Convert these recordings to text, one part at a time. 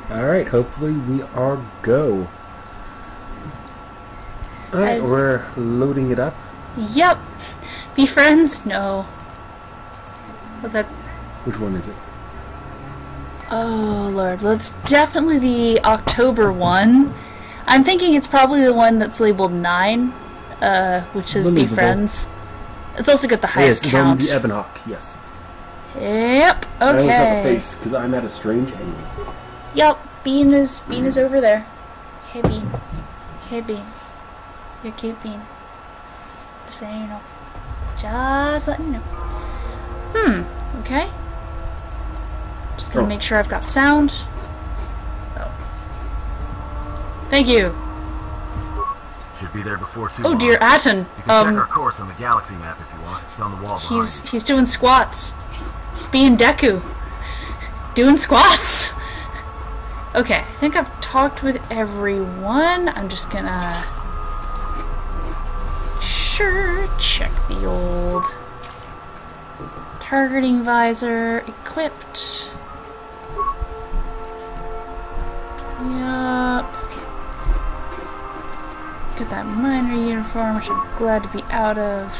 Alright, hopefully we are go. Alright, we're loading it up. Yep. Be friends? No. But that... Which one is it? Oh, Lord. Well, it's definitely the October one. I'm thinking it's probably the one that's labeled 9, which says Be Friends. It's also got the highest count. It's on the Ebonhawk, yes. Yep, okay. I always have a face, because I'm at a strange angle. Yep, Bean is over there. Hey, Bean. Hey, Bean. You're cute, Bean. Just letting you know. Just letting you know. Okay. Just gonna make sure I've got sound. Oh. Thank you. Should be there before too long. Oh dear, Atten. You can check our course on the galaxy map if you want. It's on the wall behind you. He's doing squats. He's being Deku. Doing squats. Okay, I think I've talked with everyone. I'm just gonna check the old targeting visor equipped. Yup. Got that miner uniform, which I'm glad to be out of.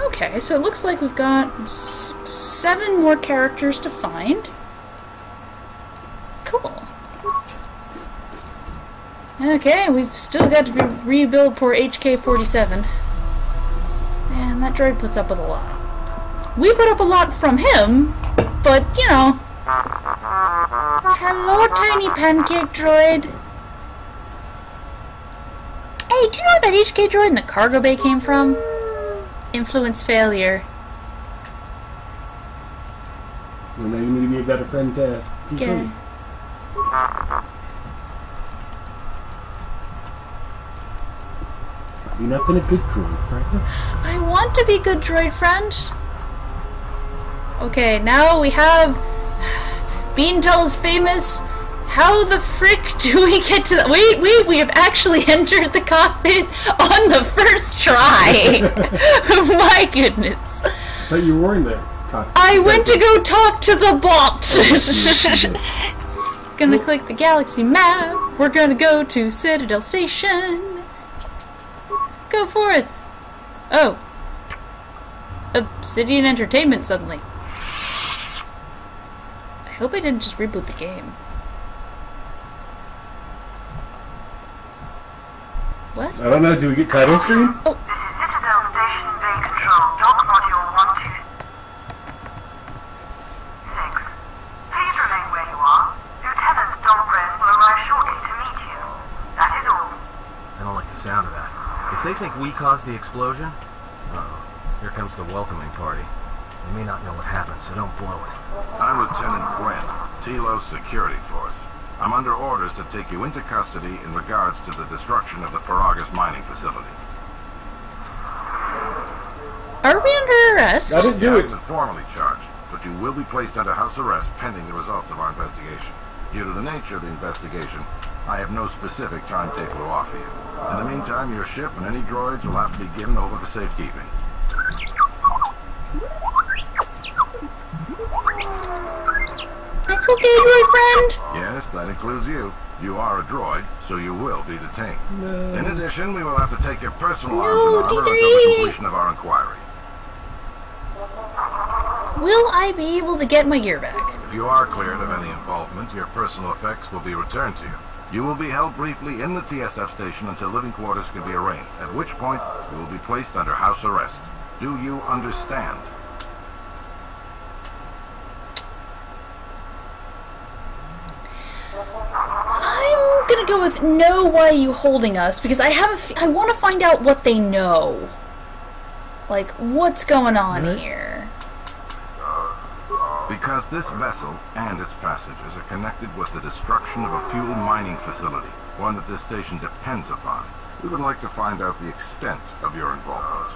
Okay, so it looks like we've got 7 more characters to find. Cool. Okay, we've still got to rebuild poor HK-47. And that droid puts up with a lot. We put up a lot from him, but, you know. Hello, tiny pancake droid. Hey, do you know where that HK droid in the cargo bay came from? Influence failure. Well, now you need to be a better friend to Okay. You've not been a good droid friend. I want to be good droid friend. Okay, now we have BeanTall's famous how the frick do we get to the wait, we have actually entered the cockpit on the first try. My goodness. I thought you were in the cockpit. I went to go talk to the bot. Gonna click the galaxy map. We're gonna go to Citadel Station. Go forth. Oh. Obsidian Entertainment suddenly. I hope I didn't just reboot the game. What? I don't know, do we get title screen? Oh. This is Citadel Station Bay Control, Dock Module 126. Please remain where you are. Lieutenant Dahlgren will arrive shortly to meet you. That is all. I don't like the sound of that. If they think we caused the explosion, here comes the welcoming party. They may not know what happened, so don't blow it. I'm Lieutenant Gwen, TLO's security force. I'm under orders to take you into custody in regards to the destruction of the Paragus mining facility. Are we under arrest? I didn't do it. You've been formally charged, but you will be placed under house arrest pending the results of our investigation. Due to the nature of the investigation, I have no specific timetable to offer you. In the meantime, your ship and any droids will have to be given over to safekeeping. It's okay, droid friend. Yes, that includes you. You are a droid, so you will be detained. No. In addition, we will have to take your personal No, arms and armor D3. until the completion of our inquiry. Will I be able to get my gear back? If you are cleared of any involvement, your personal effects will be returned to you. You will be held briefly in the TSF station until living quarters can be arranged, at which point you will be placed under house arrest. Do you understand? I'm gonna go with no. Why are you holding us? Because I have I want to find out what they know. Like, what's going on here? Because this vessel and its passengers are connected with the destruction of a fuel mining facility, one that this station depends upon. We would like to find out the extent of your involvement.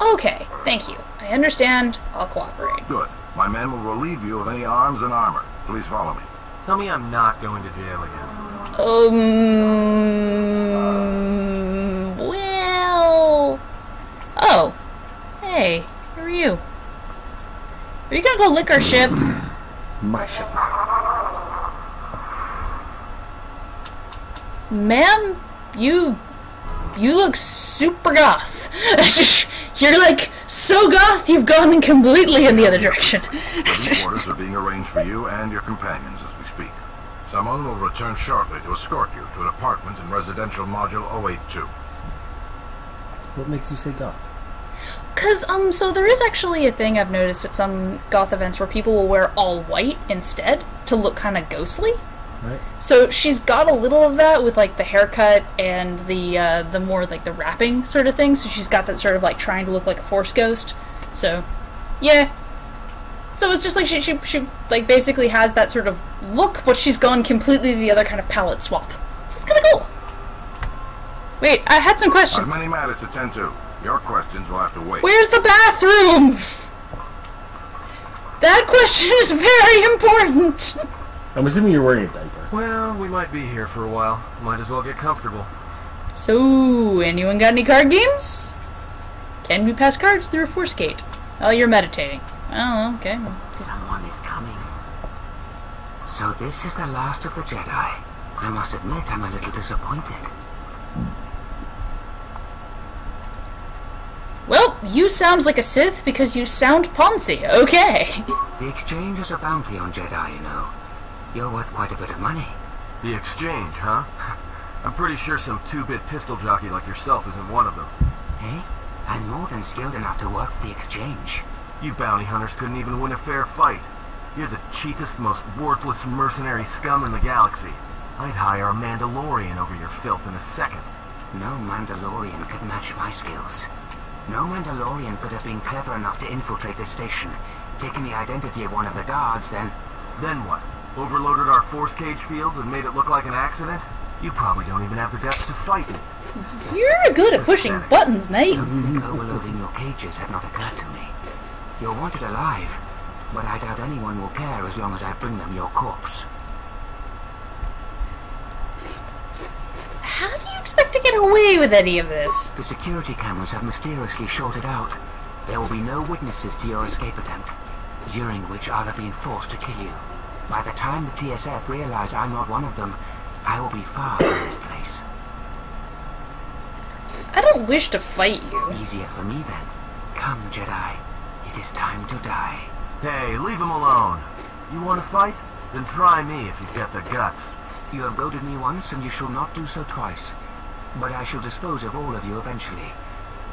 Okay, thank you. I understand. I'll cooperate. Good. My men will relieve you of any arms and armor. Please follow me. Tell me I'm not going to jail again. Well... Oh. Hey, who are you? Are you gonna go lick our ship? My ship. Ma'am, you look super goth. You're like so goth you've gone completely in the other direction. New orders are being arranged for you and your companions as we speak. Someone will return shortly to escort you to an apartment in residential module 082. What makes you say goth? Cause so there is actually a thing I've noticed at some goth events where people will wear all white instead to look kind of ghostly. Right. So she's got a little of that with like the haircut and the more like the wrapping sort of thing. So she's got that sort of like trying to look like a Force ghost. So, yeah. So it's just like she like basically has that sort of look, but she's gone completely the other kind of palette swap. So it's kind of cool. Wait, I had some questions. I've many matters to tend to. Your questions will have to wait. Where's the bathroom? That question is very important. I'm assuming you're wearing a diaper. Well, we might be here for a while. Might as well get comfortable. So, anyone got any card games? Can we pass cards through a Force gate? Oh, you're meditating. Oh, okay. Someone is coming. So this is the last of the Jedi. I must admit I'm a little disappointed. Well, you sound like a Sith because you sound poncy. Okay. The exchange is a bounty on Jedi, you know. You're worth quite a bit of money. The exchange, huh? I'm pretty sure some two-bit pistol jockey like yourself isn't one of them. Eh? I'm more than skilled enough to work for the exchange. You bounty hunters couldn't even win a fair fight. You're the cheapest, most worthless mercenary scum in the galaxy. I'd hire a Mandalorian over your filth in a second. No Mandalorian could match my skills. No Mandalorian could have been clever enough to infiltrate this station, taken the identity of one of the guards, then... Then what? Overloaded our force cage fields and made it look like an accident? You probably don't even have the depth to fight me. You're good at pushing buttons, mate. Don't think overloading your cages had not occurred to me. You're wanted alive, but I doubt anyone will care as long as I bring them your corpse. How do you expect to get away with any of this? The security cameras have mysteriously shorted out. There will be no witnesses to your escape attempt, during which I'll have been forced to kill you. By the time the TSF realize I'm not one of them, I will be far from this place. I don't wish to fight you. Easier for me then. Come, Jedi. It is time to die. Hey, leave him alone. You want to fight? Then try me if you've got the guts. You have goaded me once, and you shall not do so twice. But I shall dispose of all of you eventually.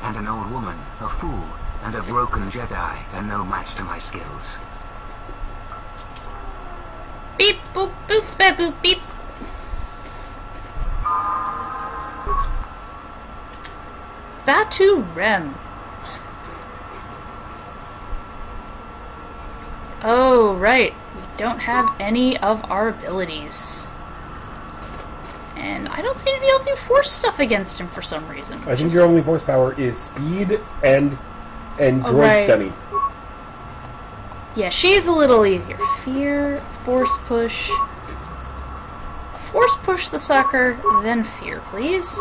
And an old woman, a fool, and a broken Jedi are no match to my skills. Beep, boop, boop, ba, boop, beep. Batu Rem. Oh, right. We don't have any of our abilities. And I don't seem to be able to do force stuff against him for some reason. I think your only force power is speed and droid right. stunning. Yeah, she's a little easier. Fear, force push. Force push the sucker, then fear, please.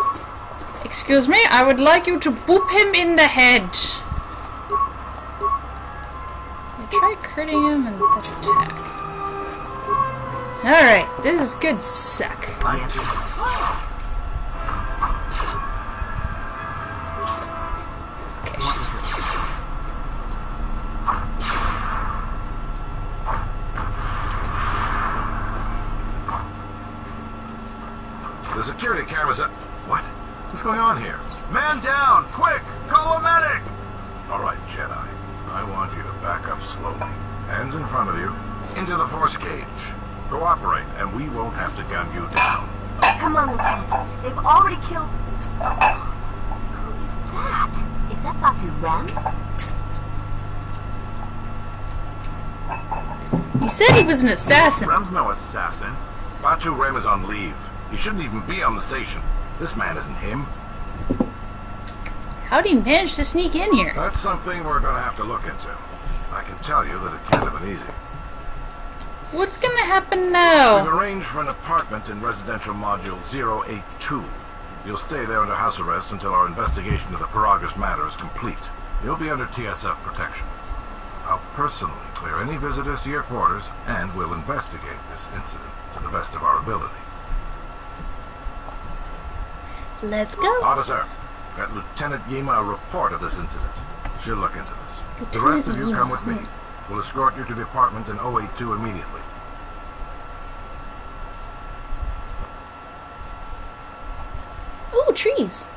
Excuse me, I would like you to boop him in the head. Yeah, try critting him and attack. Alright, this is good suck. Okay, she's... The security cameras up. What? What's going on here? Man down! Quick! Call a medic! Alright, Jedi. I want you to back up slowly. Hands in front of you. Into the force cage. Cooperate, and we won't have to gun you down. Come on, Lieutenant. They've already killed... Who is that? Is that Batu Rem? He said he was an assassin. Rem's no assassin. Batu Rem is on leave. He shouldn't even be on the station. This man isn't him. How'd he manage to sneak in here? That's something we're going to have to look into. I can tell you that it can't have been easy. What's gonna happen We've now? arranged for an apartment in residential module 082. You'll stay there under house arrest until our investigation of the Paragus matter is complete. You'll be under TSF protection. I'll personally clear any visitors to your quarters, and we'll investigate this incident to the best of our ability. Let's go. Officer, got Lieutenant Yima a report of this incident. She'll look into this. The rest of you come with me. We'll escort you to the apartment in 082 immediately. Ooh, trees.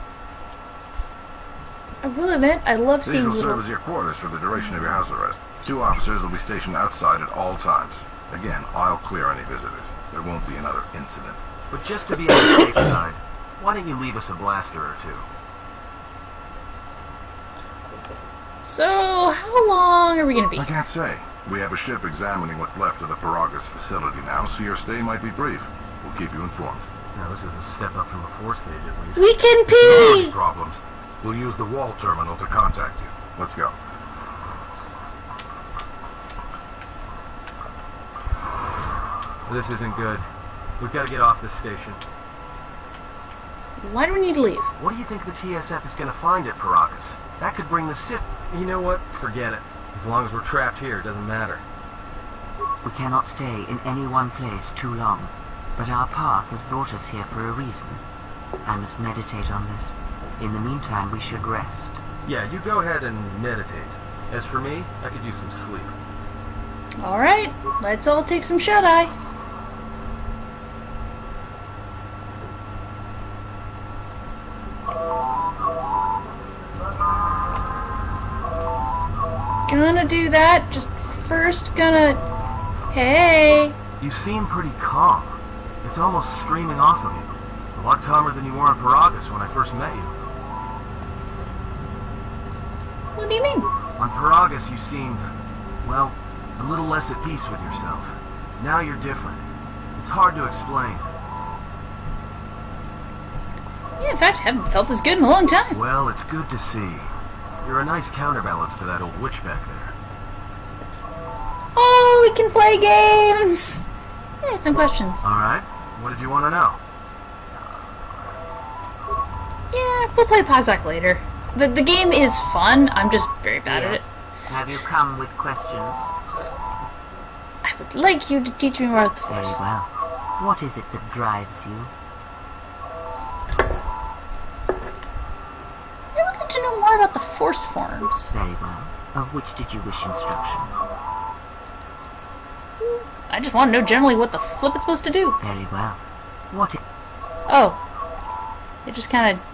I will admit, I love seeing These will little... serve as your quarters for the duration of your house arrest. 2 officers will be stationed outside at all times. Again, I'll clear any visitors. There won't be another incident. But just to be on the safe side, why don't you leave us a blaster or two? So, how long are we going to be? I can't say. We have a ship examining what's left of the Paragas facility now, so your stay might be brief. We'll keep you informed. Now, this is a step up from the force cage, at least. We can Any pee! problems? We'll use the wall terminal to contact you. Let's go. This isn't good. We've got to get off this station. Why do we need to leave? What do you think the TSF is going to find at Paragas? That could bring the ship... You know what? Forget it. As long as we're trapped here, it doesn't matter. We cannot stay in any one place too long, but our path has brought us here for a reason. I must meditate on this. In the meantime, we should rest. Yeah, you go ahead and meditate. As for me, I could use some sleep. Alright, let's all take some shut-eye. Gonna do that, just first gonna... Hey! You seem pretty calm. It's almost streaming off of you. A lot calmer than you were on Paragas when I first met you. What do you mean? On Paragas you seemed, well, a little less at peace with yourself. Now you're different. It's hard to explain. Yeah, in fact, I haven't felt this good in a long time. Well, it's good to see. You're a nice counterbalance to that old witch back there. Oh, we can play games! I had some questions. Alright, what did you want to know? Yeah, we'll play Pazak later. The game is fun, I'm just very bad at it. Have you come with questions? I would like you to teach me more about the Very Force. well. What is it that drives you? I would like to know more about the Force forms. Very well. Of which did you wish instruction? I just want to know generally what the flip it's supposed to do. Very well. What Oh. It just kind of...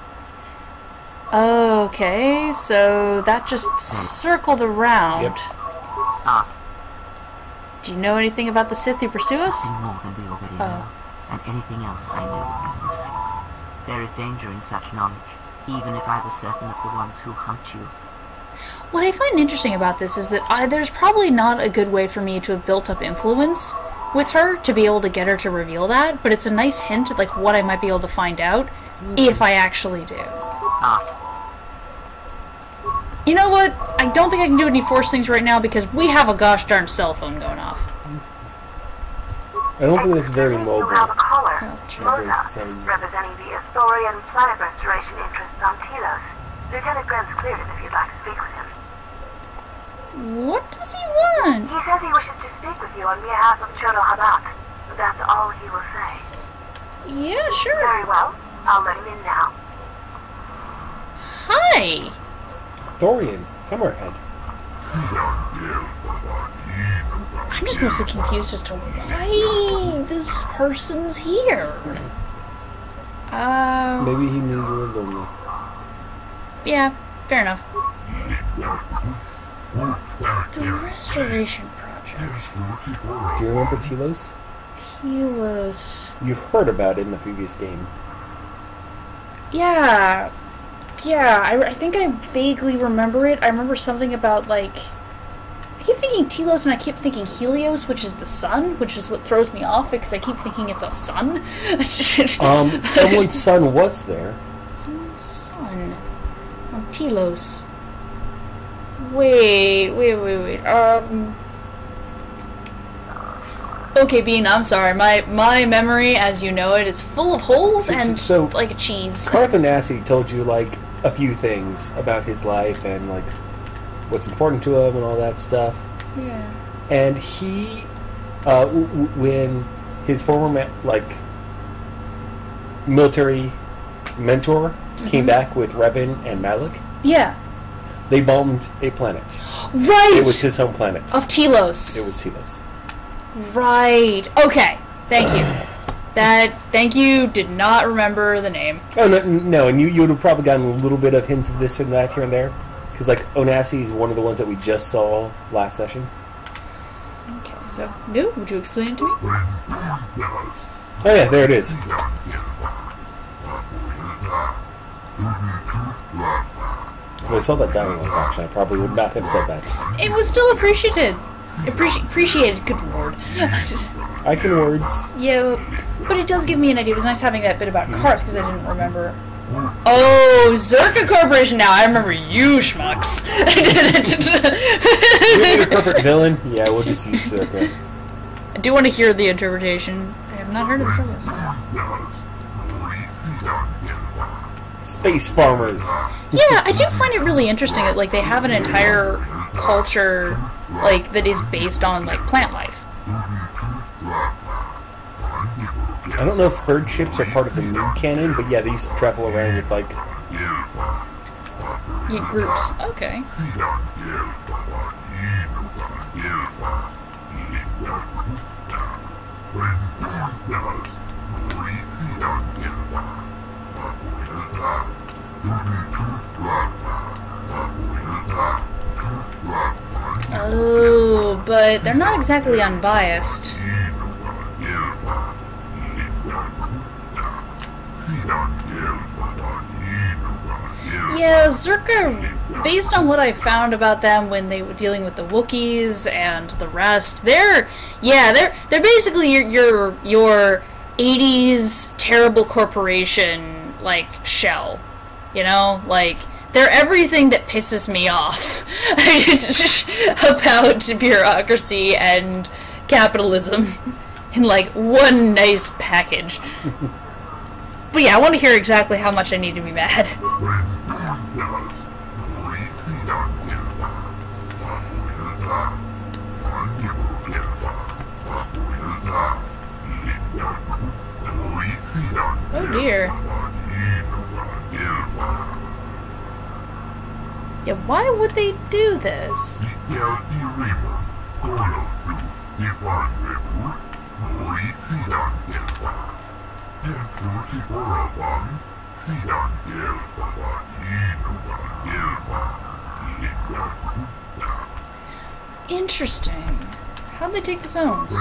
Okay, so that just circled around. Yep. ask Do you know anything about the Sith who pursue us? nothing more than we already know, and anything else I know would be useless. There is danger in such knowledge, even if I was certain of the ones who hunt you. What I find interesting about this is that there's probably not a good way for me to have built up influence with her to be able to get her to reveal that, but it's a nice hint at like what I might be able to find out if I actually do. Ask. You know what? I don't think I can do any Force things right now because we have a gosh darn cell phone going off. I don't think it's very You mobile. have a caller, Oh, gee. Very Mosa, same. representing the Athorian planet restoration interests on Telos. Lieutenant Grant's cleared him if you'd like to speak with him. What does he want? He says he wishes to speak with you on behalf of Chodo Habat. That's all he will say. Yeah, sure. Very well. I'll let him in now. Hi! Thorian, Hammerhead. I'm just mostly confused as to why this person's here. Maybe he knew you were lonely. Yeah, fair enough. The Restoration Project. Do you remember Telos? Telos. You've heard about it in the previous game. Yeah. Yeah, I think I vaguely remember it. I remember something about, like... I keep thinking Telos and I keep thinking Helios, which is the sun, which is what throws me off because I keep thinking it's a sun. Someone's son was there. Someone's son. On Telos. Wait. Okay, Bean, I'm sorry. My memory, as you know it, is full of holes and So- like a cheese. Carthanassi told you, like, a few things about his life and, like, what's important to him and all that stuff. Yeah. And he, when his former military mentor came back with Revan and Malik, Yeah. they bombed a planet. Right! It was his home planet. Of Telos. It was Telos. Right. Okay. Thank you. Thank you. Did not remember the name. Oh, no, and you would have probably gotten a little bit of hints of this and that here and there. Because, Onassi is one of the ones that we just saw last session. Okay, so, no, would you explain it to me? Oh, yeah, there it is. If I saw that dialogue option, I probably would not have said that. It was still appreciated. Appreciated, good lord. I can words. Yeah, but it does give me an idea. It was nice having that bit about cars, because I didn't remember. Oh, Zerka Corporation now. I remember you, schmucks. You're a corporate villain? Yeah, we'll just use Zerka. I do want to hear the interpretation. I have not heard of the premise. Space farmers. Yeah, I do find it really interesting that they have an entire culture that is based on plant life. I don't know if herd ships are part of the new canon, but yeah, they used to travel around with Yeah, groups. Okay. Oh, but they're not exactly unbiased. Yeah, Zerka, based on what I found about them when they were dealing with the Wookiees and the rest, they're basically your 80s terrible corporation shell. You know? They're everything that pisses me off about bureaucracy and capitalism in one nice package. But yeah, I want to hear exactly how much I need to be mad. Oh dear. Yeah, why would they do this? Interesting. How'd they take the zones?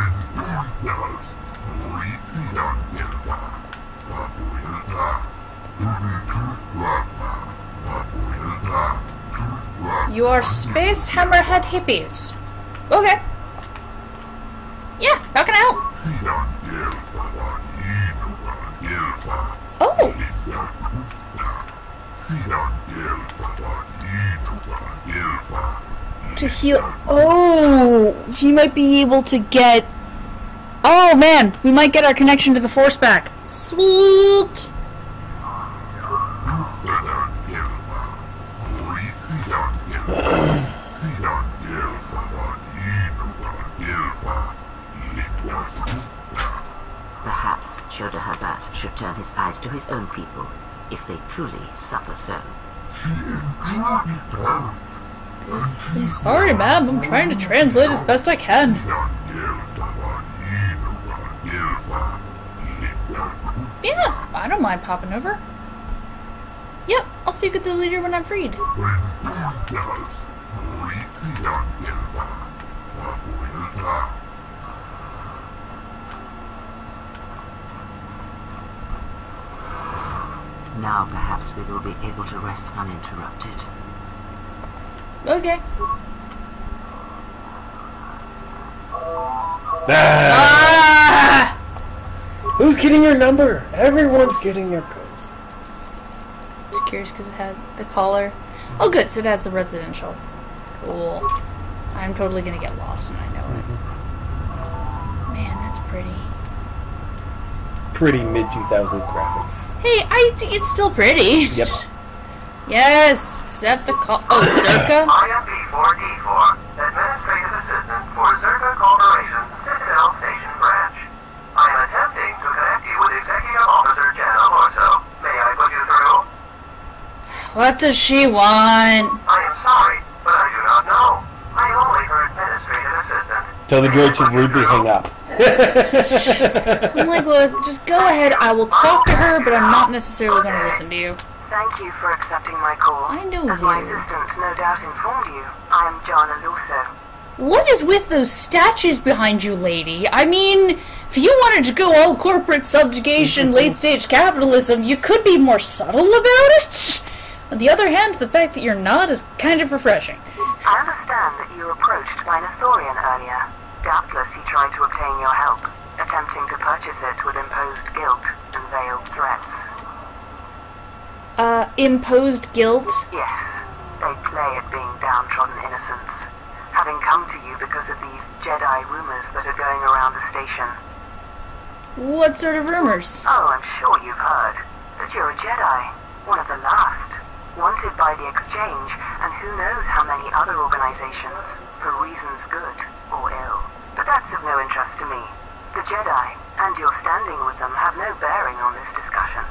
You are space hammerhead hippies. Okay. Yeah, how can I help? Oh! To heal. Oh! He might be able to get. Oh man! We might get our connection to the Force back. Sweet! Perhaps Choda Habat should turn his eyes to his own people, if they truly suffer so. I'm sorry, ma'am. I'm trying to translate as best I can. Yeah, I don't mind popping over. Yep, I'll speak with the leader when I'm freed. Now perhaps we will be able to rest uninterrupted. Okay. Ah! Who's getting your number? Everyone's getting your calls. Just curious because it had the caller. Oh good, so it has the residential. Cool. I'm totally gonna get lost and I know it. Man, that's pretty. Pretty mid-2000s graphics. Hey, I think it's still pretty. Yep. Yes, except the call. Oh, Zerka? IMP for What does she want? I am sorry, but I do not know. I only heard administrative assistant. Tell the droid to rudely hang up. I'm like, look, just go ahead. I will talk to her, but I'm not necessarily going to listen to you. Thank you for accepting my call. I know As my you. assistant no doubt informed you, I am John Aluso. What is with those statues behind you, lady? I mean, if you wanted to go all corporate subjugation, late-stage capitalism, you could be more subtle about it. On the other hand, the fact that you're not is kind of refreshing. I understand that you were approached by an Ithorian earlier. Doubtless he tried to obtain your help. Attempting to purchase it would impose guilt and veiled threats. Imposed guilt? Yes, they play at being downtrodden innocents. Having come to you because of these Jedi rumors that are going around the station. What sort of rumors? Oh, I'm sure you've heard that you're a Jedi, one of the last, wanted by the Exchange and who knows how many other organizations, for reasons good or ill. But that's of no interest to me. The Jedi, and your standing with them, have no bearing on this discussion.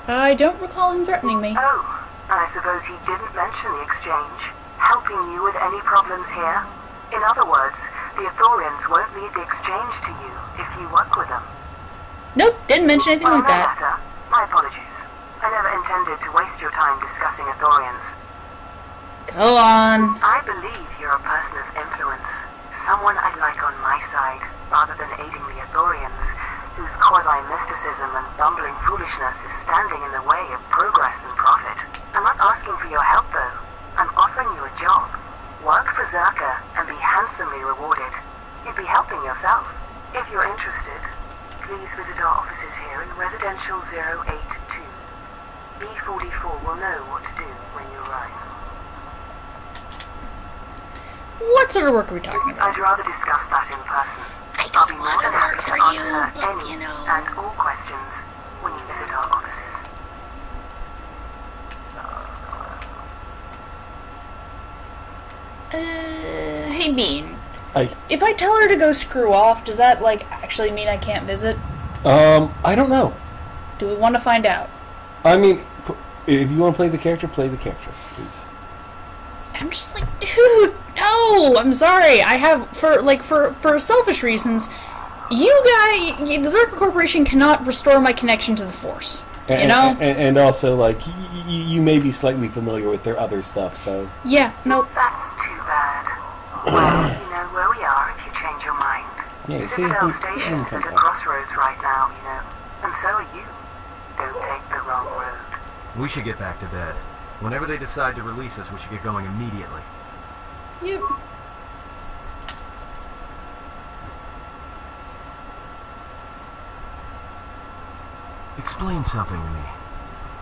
I don't recall him threatening me. Oh, and I suppose he didn't mention the Exchange, helping you with any problems here? In other words, the Ithorians won't lead the Exchange to you if you work with them. Nope, didn't mention anything like No that. matter. My apologies. I never intended to waste your time discussing Ithorians. Go on. I believe you're a person of influence, someone I'd like on my side, rather than aiding the Ithorians, whose quasi-mysticism and bumbling foolishness is standing in the way of progress and profit. I'm not asking for your help, though. I'm offering you a job. Work for Zerka and be handsomely rewarded. You'd be helping yourself. If you're interested, please visit our offices here in Residential 082. B44 will know what to do when you arrive. What sort of work are we talking about? I'd rather discuss that in person. I I'll be more than happy to answer any and all questions when you visit our offices. Hey Bean. Hi. If I tell her to go screw off, does that, like, actually mean I can't visit? I don't know. Do we want to find out? I mean, if you want to play the character, please. I'm just like, dude, no! I'm sorry. I have, for selfish reasons, the Zerka Corporation cannot restore my connection to the Force. You know? And also, like, you may be slightly familiar with their other stuff, so... Yeah, no. That's too bad. Well, you know where we are if you change your mind. Yeah, Citadel Station's at a crossroads right now, you know. And so are you. Don't take the wrong road. We should get back to bed. Whenever they decide to release us, we should get going immediately. Yep. Explain something to me.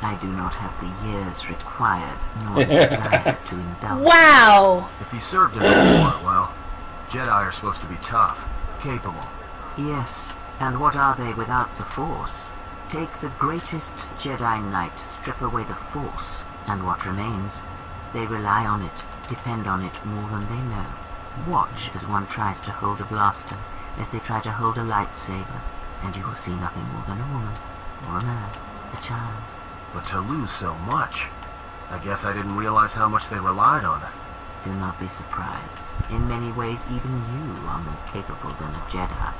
I do not have the years required, nor the desire to indulge. Wow! If he served in the war, well, Jedi are supposed to be tough, capable. Yes, and what are they without the Force? Take the greatest Jedi Knight, strip away the Force, and what remains? They rely on it, depend on it more than they know. Watch as one tries to hold a blaster, as they try to hold a lightsaber, and you will see nothing more than a woman, or a man, a child. But to lose so much, I guess I didn't realize how much they relied on it. Do not be surprised. In many ways, even you are more capable than a Jedi.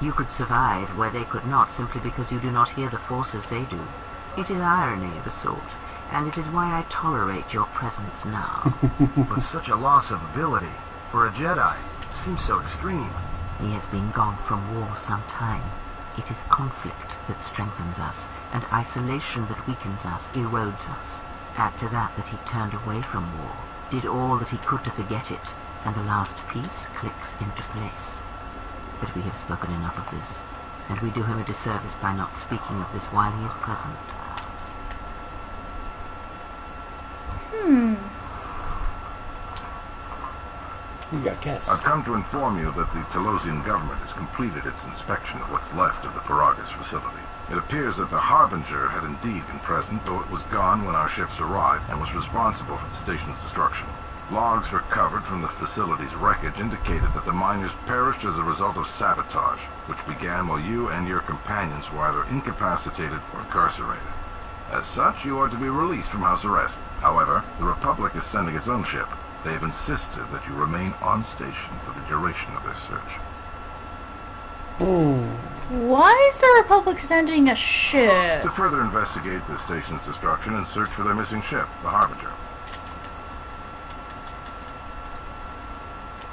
You could survive where they could not simply because you do not hear the Force as they do. It is irony of a sort, and it is why I tolerate your presence now. But such a loss of ability, for a Jedi, seems so extreme. He has been gone from war some time. It is conflict that strengthens us, and isolation that weakens us, erodes us. Add to that he turned away from war, did all that he could to forget it, and the last piece clicks into place. But we have spoken enough of this, and we do him a disservice by not speaking of this while he is present. You got guests. I've come to inform you that the Telosian government has completed its inspection of what's left of the Paragus facility. It appears that the Harbinger had indeed been present, though it was gone when our ships arrived and was responsible for the station's destruction. Logs recovered from the facility's wreckage indicated that the miners perished as a result of sabotage, which began while you and your companions were either incapacitated or incarcerated. As such, you are to be released from house arrest. However, the Republic is sending its own ship. They have insisted that you remain on station for the duration of their search. Why is the Republic sending a ship? To further investigate the station's destruction and search for their missing ship, the Harbinger.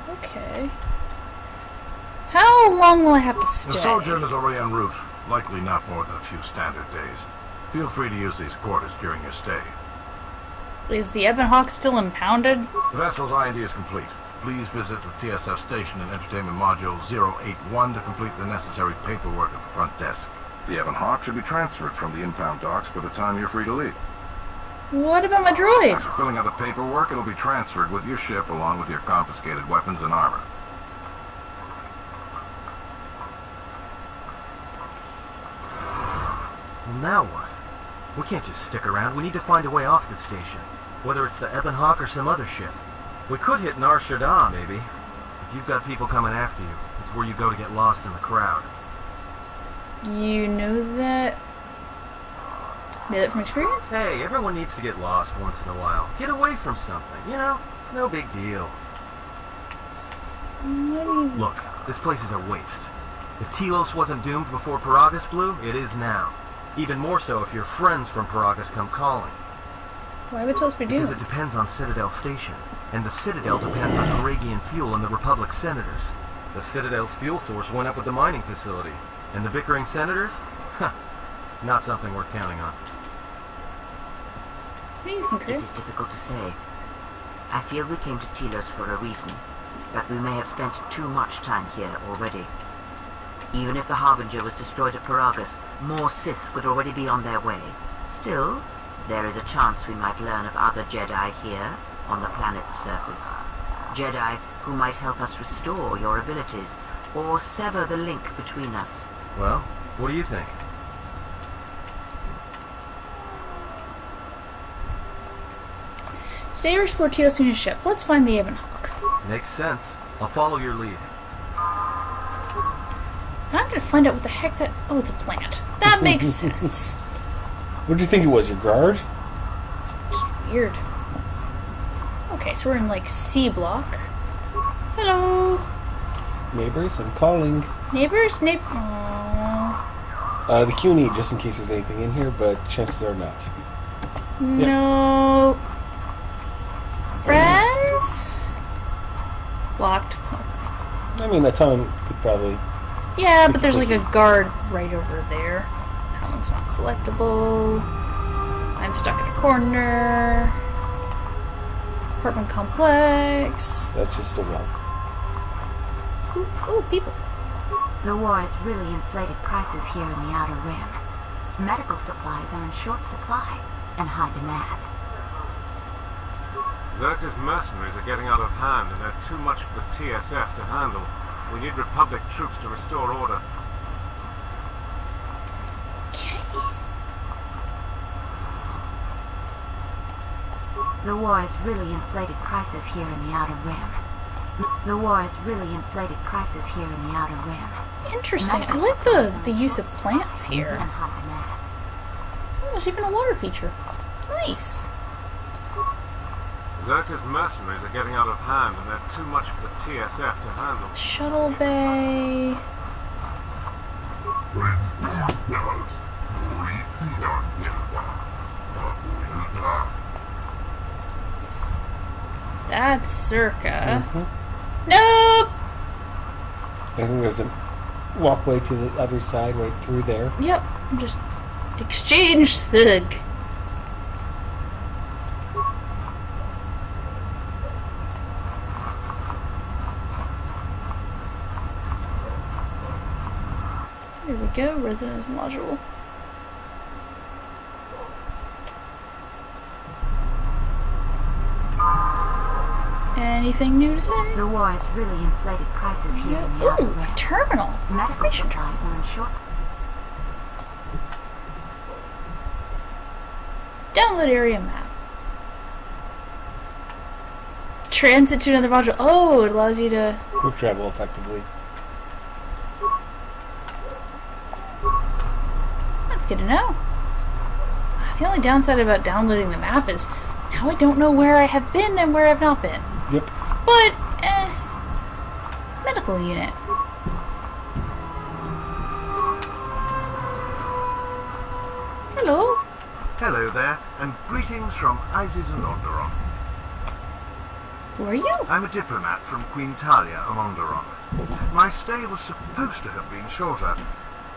Okay. How long will I have to stay? The sojourn is already en route, likely not more than a few standard days. Feel free to use these quarters during your stay. Is the Ebonhawk still impounded? The vessel's IND is complete. Please visit the TSF station and Entertainment Module 081 to complete the necessary paperwork at the front desk. The Ebonhawk should be transferred from the impound docks by the time you're free to leave. What about my droid? After filling out the paperwork, it'll be transferred with your ship along with your confiscated weapons and armor. Well, now what? We can't just stick around. We need to find a way off the station. Whether it's the Ebonhawk or some other ship. We could hit Nar Shaddaa, maybe. If you've got people coming after you, it's where you go to get lost in the crowd. You know that? Know that from experience? Hey, everyone needs to get lost once in a while. Get away from something, you know? It's no big deal. Look, this place is a waste. If Telos wasn't doomed before Peragus blew, it is now. Even more so if your friends from Peragus come calling. Why would Telos be doomed? Because it depends on Citadel Station. And the Citadel depends on Paragian fuel and the Republic senators. The Citadel's fuel source went up with the mining facility. And the bickering senators? Huh. Not something worth counting on. What do you think, It Chris? is difficult to say. I feel we came to Telos for a reason, but we may have spent too much time here already. Even if the Harbinger was destroyed at Peragus, more Sith could already be on their way. Still, there is a chance we might learn of other Jedi here on the planet's surface. Jedi who might help us restore your abilities, or sever the link between us. Well, what do you think? Stay or explore Telos in his ship. Let's find the Ebonhawk. Makes sense. I'll follow your lead. And I'm gonna find out what the heck that... Oh, it's a plant. That makes sense. What do you think it was, your guard? Just weird. Okay, so we're in, like, C block. Hello. Neighbors, I'm calling. Neighbors? Aww. The CUNY, just in case there's anything in here, but chances are not. No. Friends? Locked. Okay. I mean, that tongue could probably... Yeah, but there's like a guard right over there. That one's not selectable. I'm stuck in a corner. Apartment complex. That's just a wall. Ooh, people. The war has really inflated prices here in the Outer Rim. Medical supplies are in short supply and high demand. Zerka's mercenaries are getting out of hand and they're too much for the TSF to handle. We need Republic troops to restore order. Okay. The war has really inflated prices here in the Outer Rim. The war has really inflated prices here in the Outer Rim. Interesting. I like the use of plants here. And high demand. Oh, there's even a water feature. Nice. Zerka's mercenaries are getting out of hand and they're too much for the TSF to handle. Shuttle bay. That's Circa. Nope! I think there's a walkway to the other side, right through there. Yep. Just exchange thug. Here we go, residence module. Anything new to say? The war has really inflated prices here in the Outer Ooh, Rim. a terminal. Medical Information terminal. supplies are in short. Download area map. Transit to another module. Oh, it allows you to... Quick travel effectively. That's good to know. The only downside about downloading the map is now I don't know where I have been and where I've not been. Yep. But, medical unit. Hello. Hello there, and greetings from Isis and Onderon. Who are you? I'm a diplomat from Queen Talia of Onderon. My stay was supposed to have been shorter,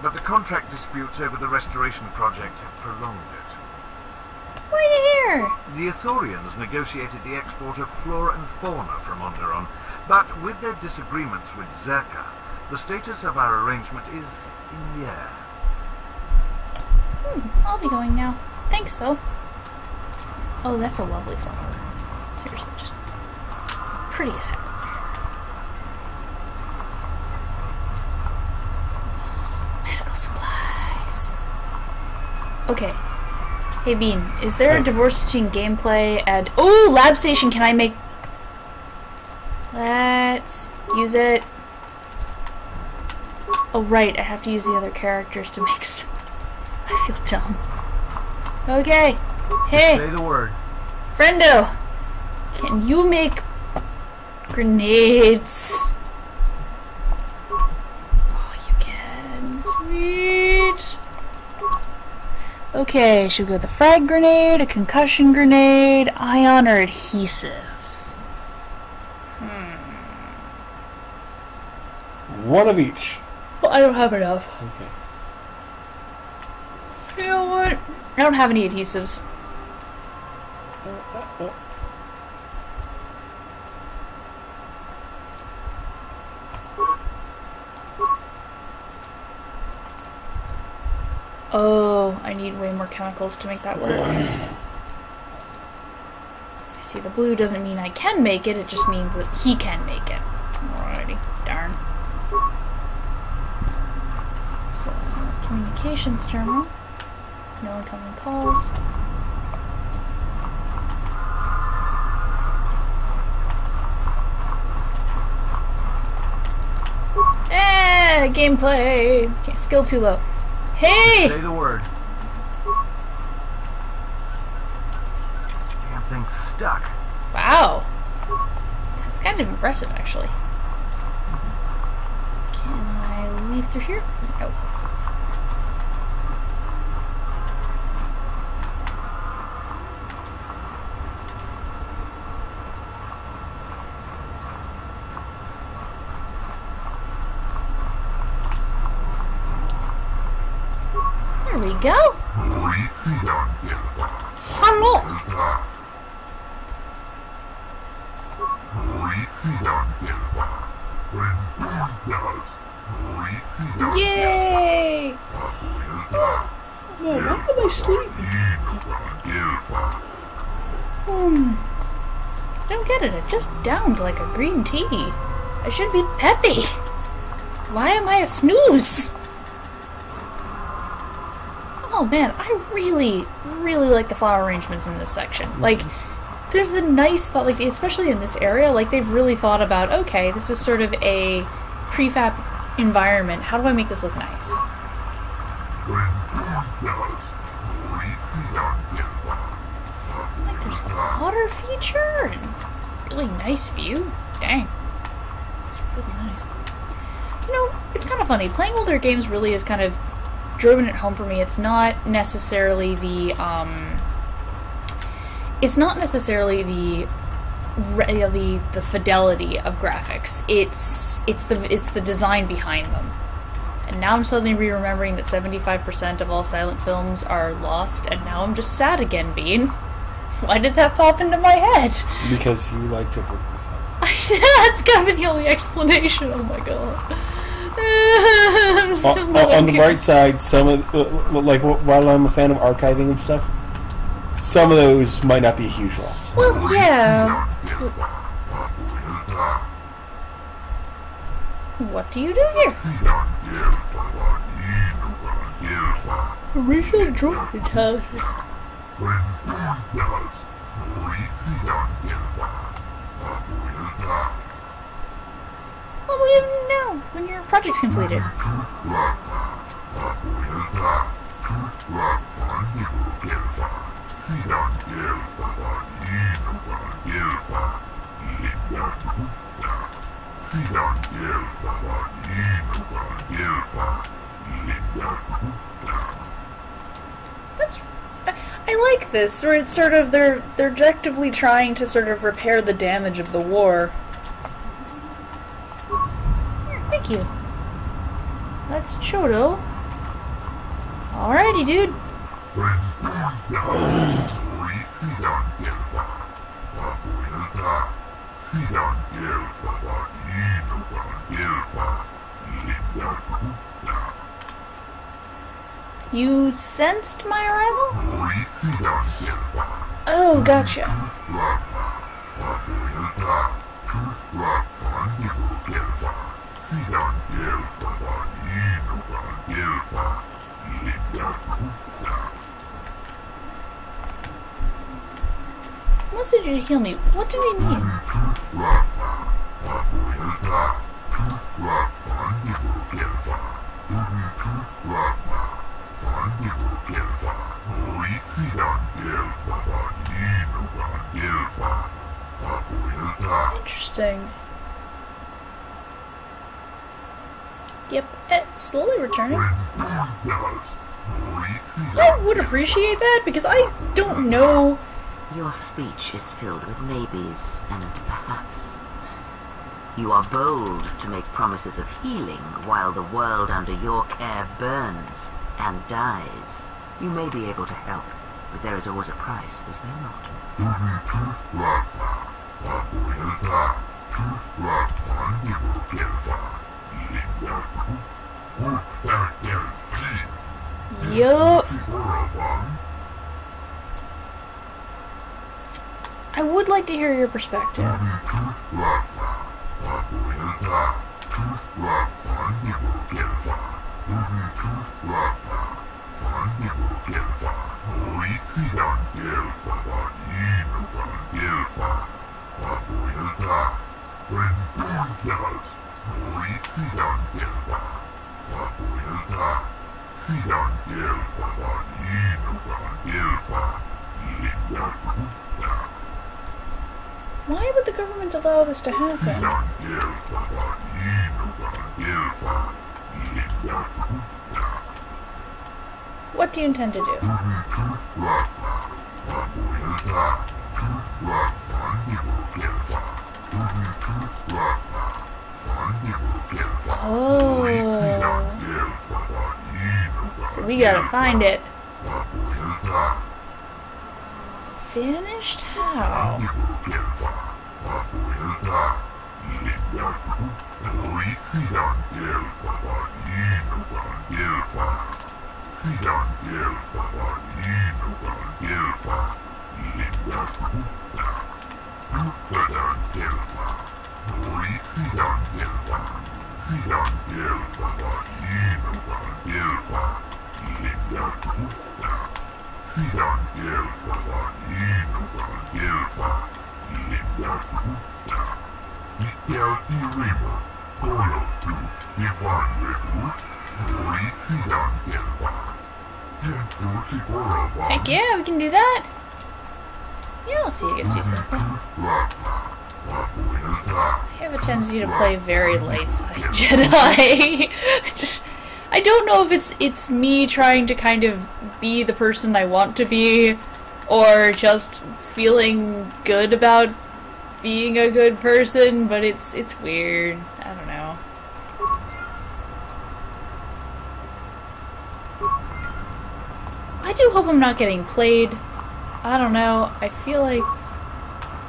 but the contract disputes over the restoration project have prolonged it. Why are you here? The Ithorians negotiated the export of flora and fauna from Onderon, but with their disagreements with Zerka, the status of our arrangement is in the air. I'll be going now. Thanks, though. Oh, that's a lovely flower. Seriously, just pretty as heck. Medical supplies. Okay. Hey, Bean, is there a divorce between gameplay and... Oh, lab station, can I make... Let's use it. Oh, right, I have to use the other characters to make stuff. I feel dumb. Okay. Hey. Say the word. Friendo. Can you make grenades? Oh, you can. Sweet. Okay, should we go with a frag grenade, a concussion grenade, ion, or adhesive? One of each. Well, I don't have enough. Okay. You know what? I don't have any adhesives. Oh, I need way more chemicals to make that work. I see, the blue doesn't mean I can make it, it just means that he can make it. Alrighty, darn. So, communications terminal. No incoming calls. Gameplay! Okay, skill too low. Hey! Say the word. Damn thing's stuck. Wow. That's kind of impressive, actually. Can I leave through here? Nope. There we go. Hello. Yay! Man, why am I sleeping? I don't get it. It just downed like a green tea. I should be peppy. Why am I a snooze? Oh man, I really, really like the flower arrangements in this section. Like, there's a nice thought, like, especially in this area, like, they've really thought about, okay, this is sort of a prefab environment. How do I make this look nice? Like, there's a water feature and really nice view. Dang. It's really nice. You know, it's kind of funny. Playing older games really is kind of driven it home for me. It's not necessarily the the fidelity of graphics. It's the design behind them. And now I'm suddenly re-remembering that 75% of all silent films are lost, and now I'm just sad again, Bean. Why did that pop into my head? Because you like to hurt yourself. That's gotta be the only explanation. Oh my god. On the bright side, some of like while I'm a fan of archiving and stuff, some of those might not be a huge loss. Well, yeah. What do you do here? Original drop intelligence. Well, we don't know when your project's completed. That's... I like this, where it's sort of, they're objectively trying to sort of repair the damage of the war. Thank you. That's Chodo. Alrighty, dude. You sensed my arrival? Oh, gotcha. Message you to heal me. What did he mean? Interesting. Yep, it's slowly returning. I would appreciate that, because I don't know. Your speech is filled with maybes and perhaps. You are bold to make promises of healing while the world under your care burns and dies. You may be able to help, but there is always a price, is there not? Yo. I would like to hear your perspective. Why would the government allow this to happen? What do you intend to do? Oh. So we gotta find it. Finished how? Heck yeah, we can do that. Yeah, I'll see you guys do something. I have a tendency to play very light side Jedi. I don't know if it's me trying to kind of be the person I want to be, or just feeling good about being a good person, but it's weird. I don't know. I do hope I'm not getting played. I don't know. I feel like...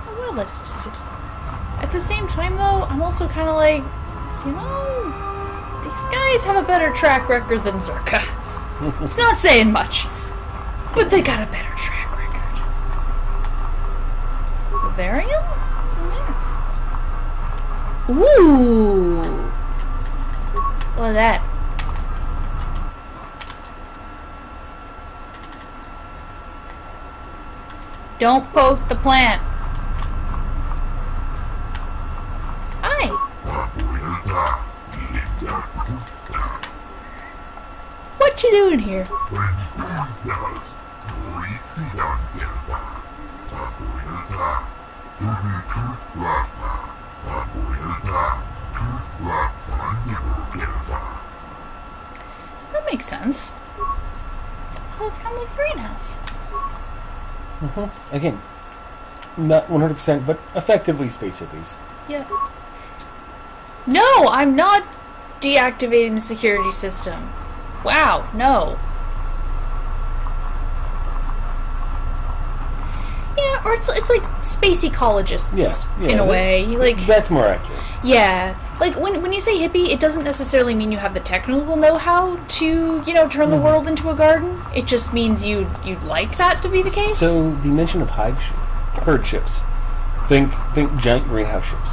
well, life statistics. At the same time, though, I'm also kind of like, you know, these guys have a better track record than Zerka. It's not saying much, but they got a better track record. Vivarium? What's in there? Ooh! What's that? Don't poke the plant. Hi. What you doing here? That makes sense. So it's kind of like a greenhouse. Again, not 100%, but effectively space hippies. Yeah. No, I'm not deactivating the security system. Wow, no. Yeah, or it's like space ecologists in a way. Like that's more accurate. Yeah, like when you say hippie, it doesn't necessarily mean you have the technical know-how to turn the world into a garden. It just means you'd like that to be the case. So the mention of herd ships. Think giant greenhouse ships.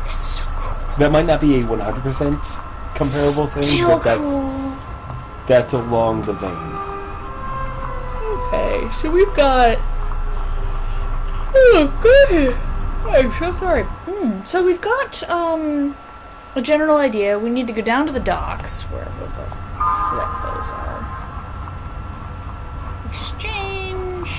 That's so cool. That might not be a 100% comparable thing, Still but cool. that's along the vein. Okay, so we've got. Oh, good. I'm so sorry. So we've got a general idea. We need to go down to the docks, wherever the flip those are. Exchange.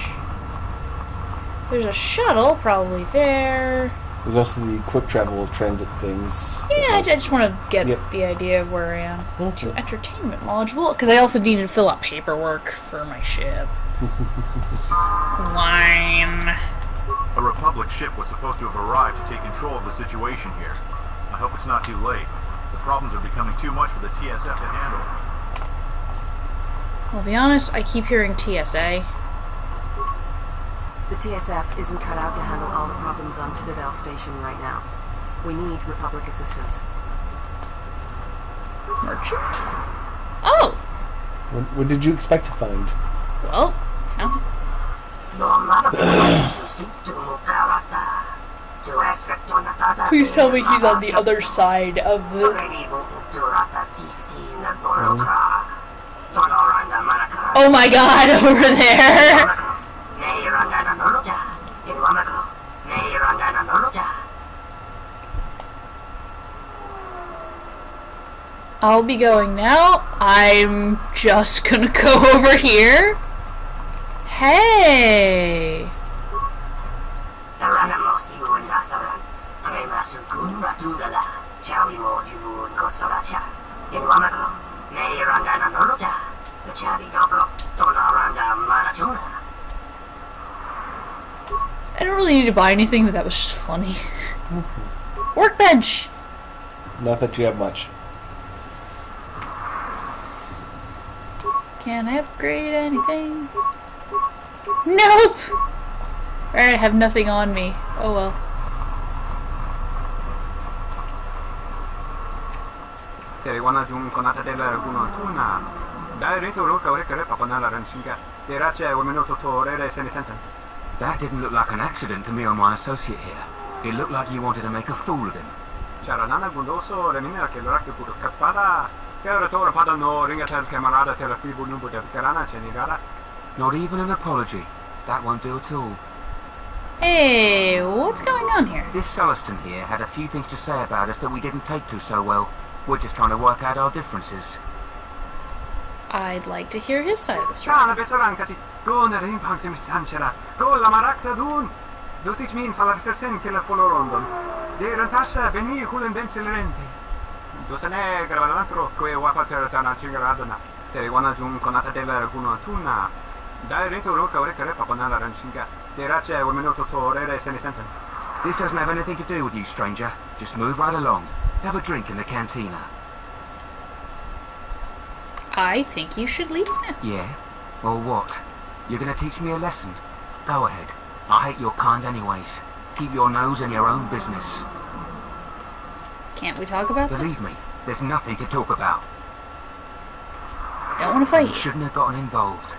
There's a shuttle probably there. There's also the quick travel transit things. Yeah, I just want to get the idea of where I am. Okay. To entertainment module, because I also needed to fill out paperwork for my ship. Line. A Republic ship was supposed to have arrived to take control of the situation here. I hope it's not too late. The problems are becoming too much for the TSF to handle. I'll be honest, I keep hearing TSA. The TSF isn't cut out to handle all the problems on Citadel Station right now. We need Republic assistance. Merchant? Oh! What did you expect to find? Well, found it. Please tell me he's on the other side of the... Oh my god, over there! I'll be going now. I'm just gonna go over here. Hey! I don't really need to buy anything, but that was just funny. Workbench! Not that you have much. Can I upgrade anything? Nope! Alright, I have nothing on me. Oh well. That didn't look like an accident to me or my associate here. It looked like you wanted to make a fool of him. Not even an apology. That won't do at all. Hey, what's going on here? This Celestin here had a few things to say about us that we didn't take to so well. We're just trying to work out our differences. I'd like to hear his side of the story. This doesn't have anything to do with you, stranger. Just move right along. Have a drink in the cantina. I think you should leave now. Yeah? Or what? You're gonna teach me a lesson? Go ahead. I hate your kind anyways. Keep your nose in your own business. Can't we talk about this? Believe me, there's nothing to talk about. Don't want to fight You you. shouldn't have gotten involved.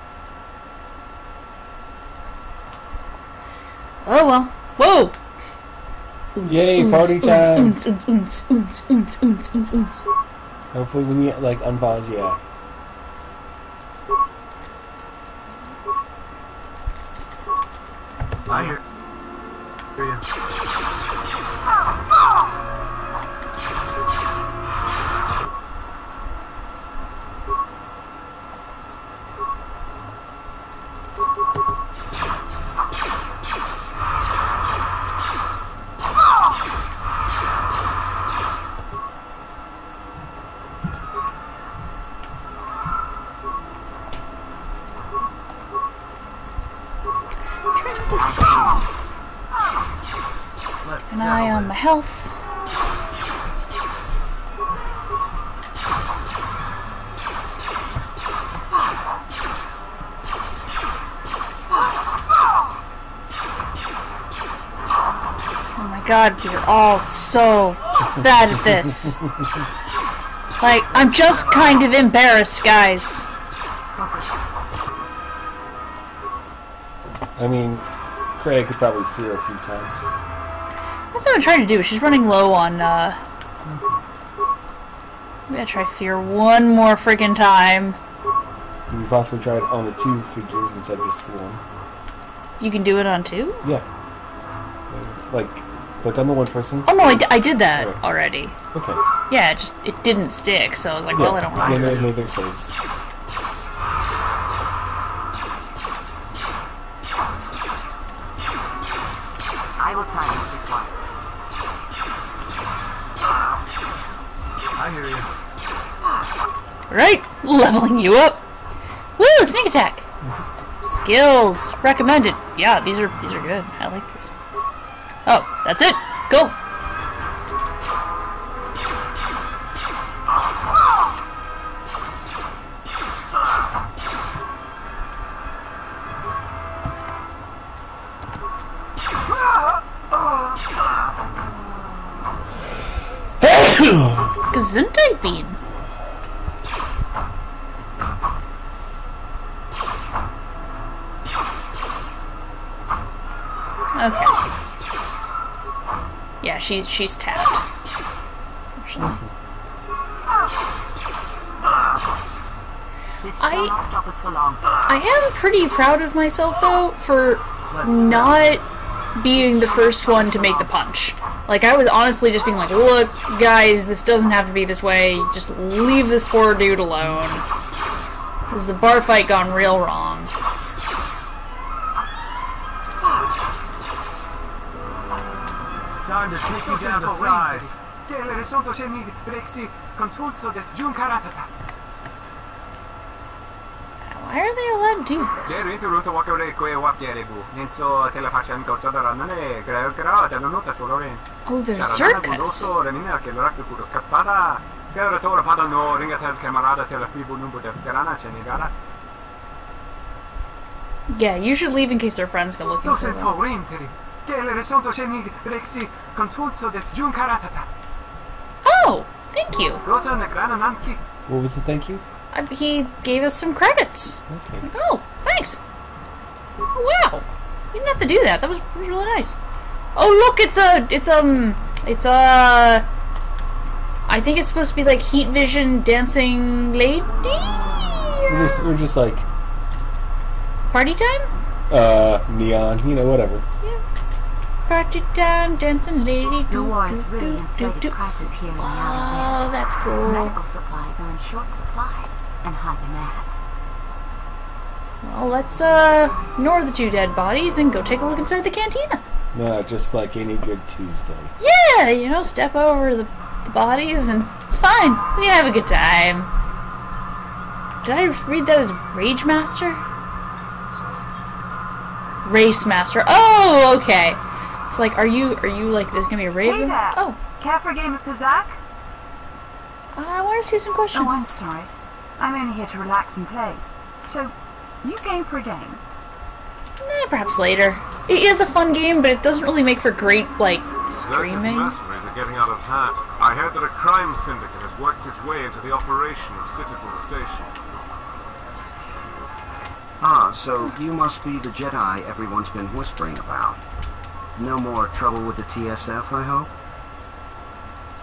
Oh well. Whoa! Yay, party time! Oons. Hopefully when you like unpause, yeah. I hear you. health. Oh my god, we're all so bad at this. Like, I'm just kind of embarrassed, guys. I mean, Craig could probably fear a few times. That's what I'm trying to do. She's running low on, we gotta try fear one more freaking time. Can you possibly try it on the 2 figures instead of just the 1? You can do it on 2? Yeah. Like, click on the 1 person. Oh no, I did that already. Okay. Yeah, it didn't stick, so I was like, well, I don't want to. Maybe they're saves. I will silence this one. I hear you. Right, leveling you up. Woo, sneak attack. Skills recommended. Yeah, these are good. I like this. Oh, that's it. Go. Gesundheit bean. Okay. Yeah, she's tapped. I am pretty proud of myself though for not being the first one to make the punch. Like, I was honestly just being like, look, guys, this doesn't have to be this way. Just leave this poor dude alone. This is a bar fight gone real wrong. Time to take you down to size. Why are they allowed to do this? Oh, there's circus. Yeah, you should leave in case their friends come looking for them. Oh, thank you. What was the thank you? He gave us some credits. Okay. Like, oh, thanks. Oh, wow. You didn't have to do that. That was really nice. Oh, look, I think it's supposed to be like heat vision dancing lady? We're just like Party time? Neon, you know, whatever. Yeah. Party time, dancing lady. The war is really inflated prices here in the outer Oh, that's cool. Medical supplies are in short supply and high demand. Well, let's ignore the 2 dead bodies and go take a look inside the cantina. No, just like any good Tuesday. Yeah, you know, step over the bodies and it's fine. We can have a good time. Did I read that as Rage Master? Race Master. Oh, okay. It's like, are you like, there's gonna be a raven? Hey there. Oh. Care for a game of Kazakh? I want to see some questions. Oh, I'm sorry. I'm only here to relax and play. So, you game for a game? Perhaps later. It is a fun game, but it doesn't really make for great, like, screaming. mercenaries are getting out of hand. I heard that a crime syndicate has worked its way into the operation of Citadel Station. Ah, so you must be the Jedi everyone's been whispering about. No more trouble with the TSF, I hope?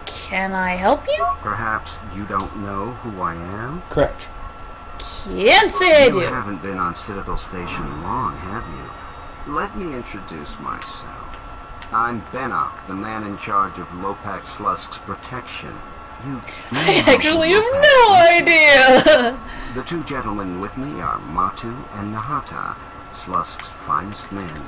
Can I help you? Perhaps you don't know who I am? Correct. Can't say I You do. haven't been on Citadel Station long, have you? Let me introduce myself. I'm Bennock, the man in charge of Lopak Slusk's protection. I actually have no idea! The 2 gentlemen with me are Matu and Nahata, Slusk's finest men.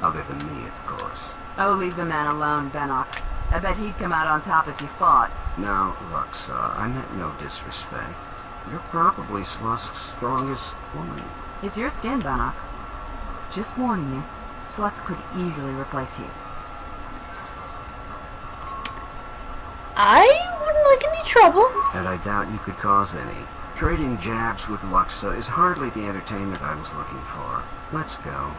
Other than me, of course. Oh, leave the man alone, Bennock. I bet he'd come out on top if you fought. Now, look, sir, I meant no disrespect. You're probably Slusk's strongest woman. It's your skin, Bennock. Just warning you, Slusk could easily replace you. I wouldn't like any trouble. And I doubt you could cause any. Trading jabs with Luxa is hardly the entertainment I was looking for. Let's go.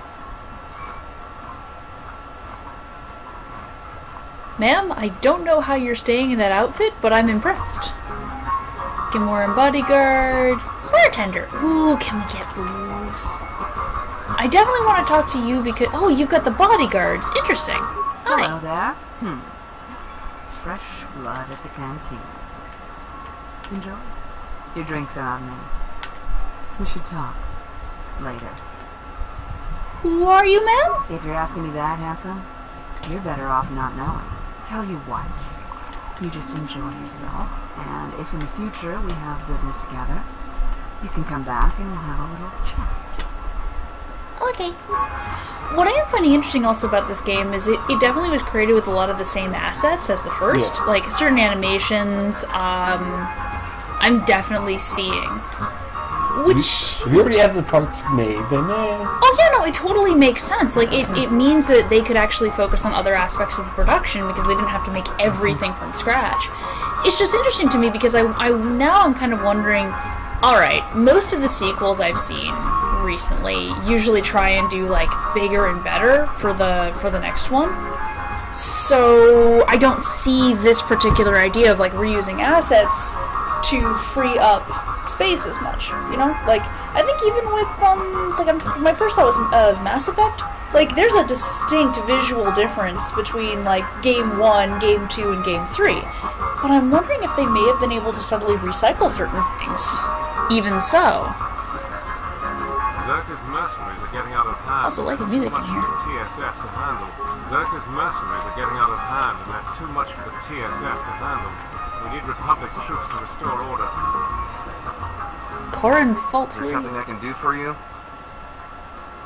Ma'am, I don't know how you're staying in that outfit, but I'm impressed. Gamorrean bodyguard. Bartender. Ooh, can we get booze? I definitely want to talk to you because... Oh, you've got the bodyguards. Interesting. Hi. Hello there. Fresh blood at the canteen. Enjoy. Your drinks are on me. We should talk. Later. Who are you, ma'am? If you're asking me that, handsome, you're better off not knowing. Tell you what, you just enjoy yourself, and if in the future we have business together, you can come back and we'll have a little chat. Okay. What I am finding interesting also about this game is it definitely was created with a lot of the same assets as the first. Yeah. Like, certain animations, I'm definitely seeing. Which... If you already have the parts made, then Oh yeah, no, it totally makes sense. Like, it means that they could actually focus on other aspects of the production because they didn't have to make everything from scratch. It's just interesting to me because now I'm kind of wondering, alright, most of the sequels I've seen recently usually try and do, like, bigger and better for the next one. So I don't see this particular idea of, like, reusing assets to free up space as much, you know? Like, I think even with, my first thought was Mass Effect. Like, there's a distinct visual difference between, like, Game 1, Game 2, and Game 3. But I'm wondering if they may have been able to subtly recycle certain things. Even so. Zerka's mercenaries are getting out of hand. Also like the music in here. TSF to handle. Zerka's mercenaries are getting out of hand, and they're too much for the TSF to handle. We need Republic troops to restore order. Corin Fault. Is there something I can do for you?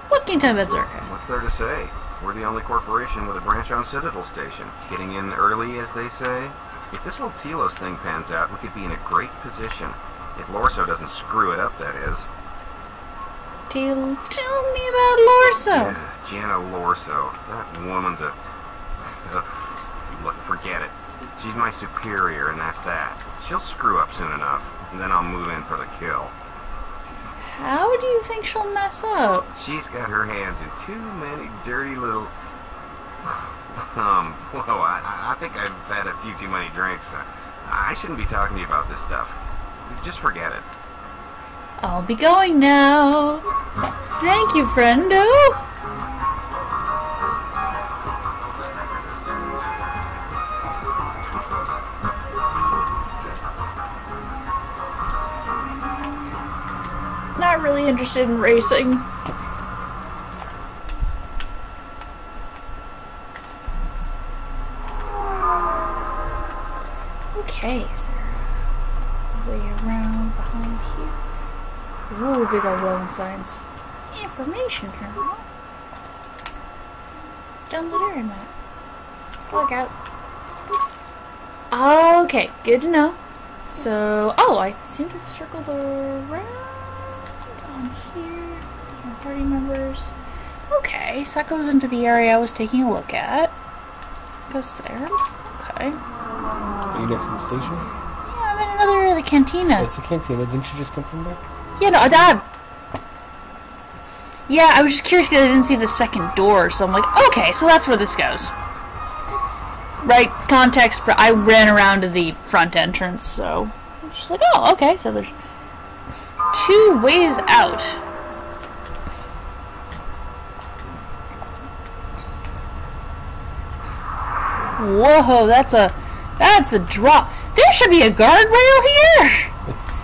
What can you tell me about Zerka? What's there to say? We're the only corporation with a branch on Citadel Station. Getting in early, as they say. If this whole Telos thing pans out, we could be in a great position. If Lorso doesn't screw it up, that is. Tell me about Lorso. Yeah, Jana Lorso. That woman's a... Look, forget it. She's my superior, and that's that. She'll screw up soon enough, and then I'll move in for the kill. How do you think she'll mess up? She's got her hands in too many dirty little... Whoa, I think I've had a few too many drinks. I shouldn't be talking to you about this stuff. Just forget it. I'll be going now. Thank you, friendo. Not really interested in racing. Okay, so way around behind here. Ooh, big old glowing signs. Information terminal. Down the area map. Look out. Okay, good to know. So, oh, I seem to have circled around on here. My party members. Okay, so that goes into the area I was taking a look at. Goes there. Okay. Are you next to the station? Yeah, I'm in another area of the cantina. That's the cantina. Didn't you just come from there? Yeah, no, yeah, I was just curious because I didn't see the second door, so I'm like, okay, so that's where this goes. Right, context, I ran around to the front entrance, so I was just like, oh, okay, so there's 2 ways out. Whoa, that's a drop. There should be a guardrail here!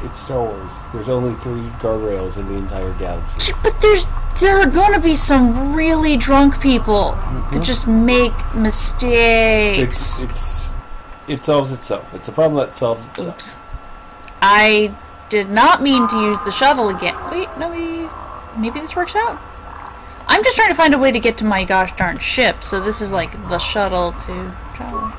It's Star Wars. There's only 3 guardrails in the entire galaxy. But there are gonna be some really drunk people that just make mistakes. It solves itself. It's a problem that solves itself. Oops. I did not mean to use the shuttle again. Wait, no, maybe this works out. I'm just trying to find a way to get to my gosh darn ship, so this is like the shuttle to travel.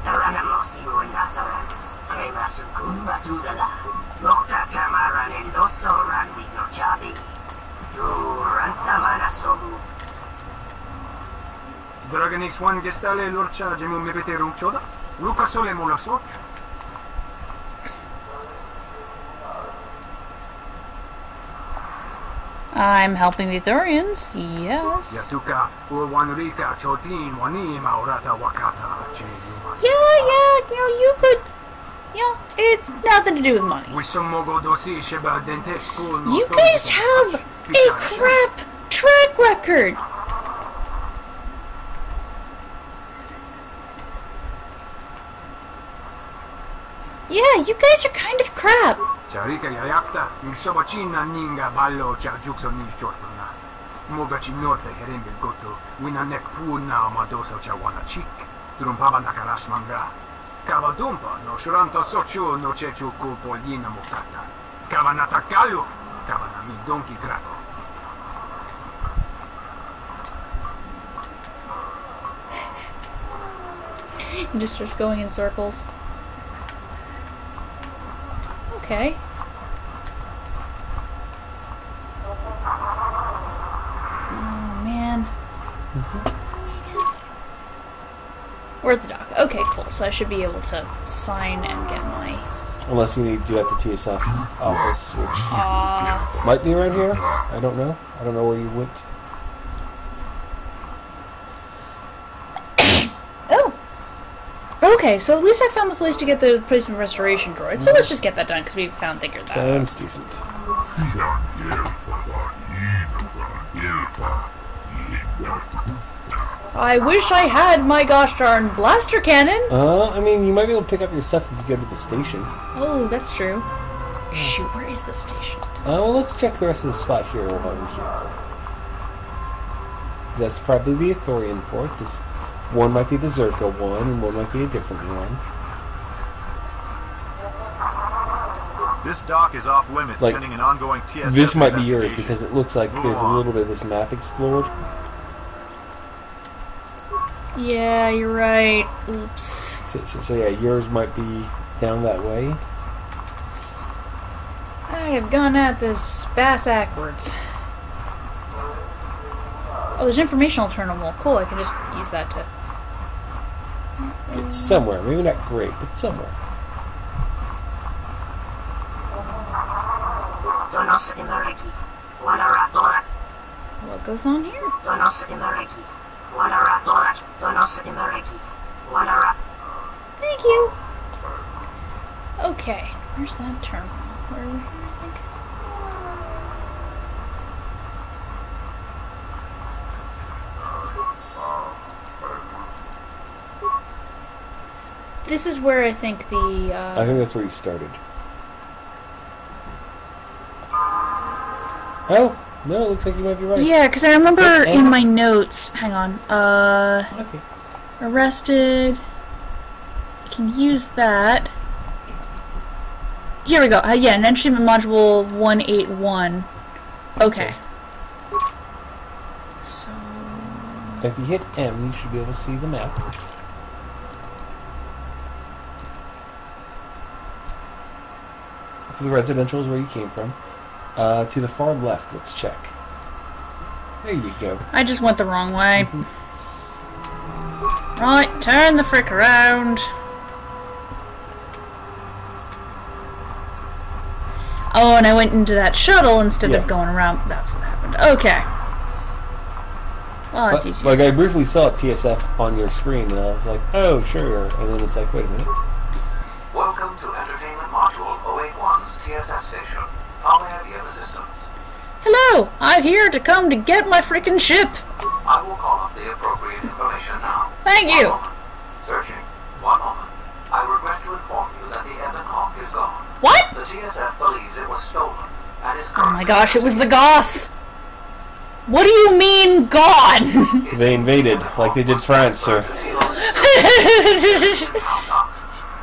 Dragan X1 gestale lorcha jemu mepete rumchoda. Lucasole mula soch. I'm helping the Ithorians, yes. Yeah, you know, you could... You know, it's nothing to do with money. You guys have a crap track record. Yeah, you guys are kind of crap. He just starts going in circles. Okay. Oh, man. We're at the dock. Okay, cool. So I should be able to sign and get my... Unless you need to do at the TSF office, which might be around here. I don't know. I don't know where you went. Oh! Okay, so at least I found the place to get the placement restoration droid. So let's just get that done, because we found Thinker that. Sounds decent. I wish I had my gosh darn blaster cannon! I mean, you might be able to pick up your stuff if you go to the station. Oh, that's true. Shoot, where is the station? Well, let's check the rest of the spot here while we're here. That's probably the Ithorian port. This one might be the Zerka one, and one might be a different one. This dock is off limits, like, pending an ongoing TSF this might be yours, because it looks like there's a little bit of this map explored. Yeah, you're right. Oops. So yeah, yours might be down that way. I have gone at this bass backwards. Oh, there's an informational terminal. Cool, I can just use that to... Get somewhere. Maybe not great, but somewhere. What goes on here? Thank you. Okay, where's that terminal? Where are we here, I think? This is where I think the... I think that's where you started. Oh, no, it looks like you might be right. Yeah, because I remember in my notes... Hang on. Okay. Arrested. I can use that. Here we go. Yeah, an entry module 181. Okay. So... If you hit M, you should be able to see the map. So the residential is where you came from. To the far left, let's check. There you go. I just went the wrong way. Right, turn the frick around. Oh, and I went into that shuttle instead of going around. That's what happened. Okay. Well, that's easy. Like, I briefly saw TSF on your screen, and I was like, oh, sure. And then it's like, wait a minute. Welcome to Entertainment Module 081's TSF station. How may I be of assistance? Hello! I'm here to come to get my frickin' ship! I will call up the appropriate information now. Thank you! 1 moment. Searching. 1 moment. I regret to inform you that the Ebon Hawk is gone. What? The TSF believes it was stolen and is Oh my gosh, it was the Goth! What do you mean, gone? They invaded, like they did France, sir.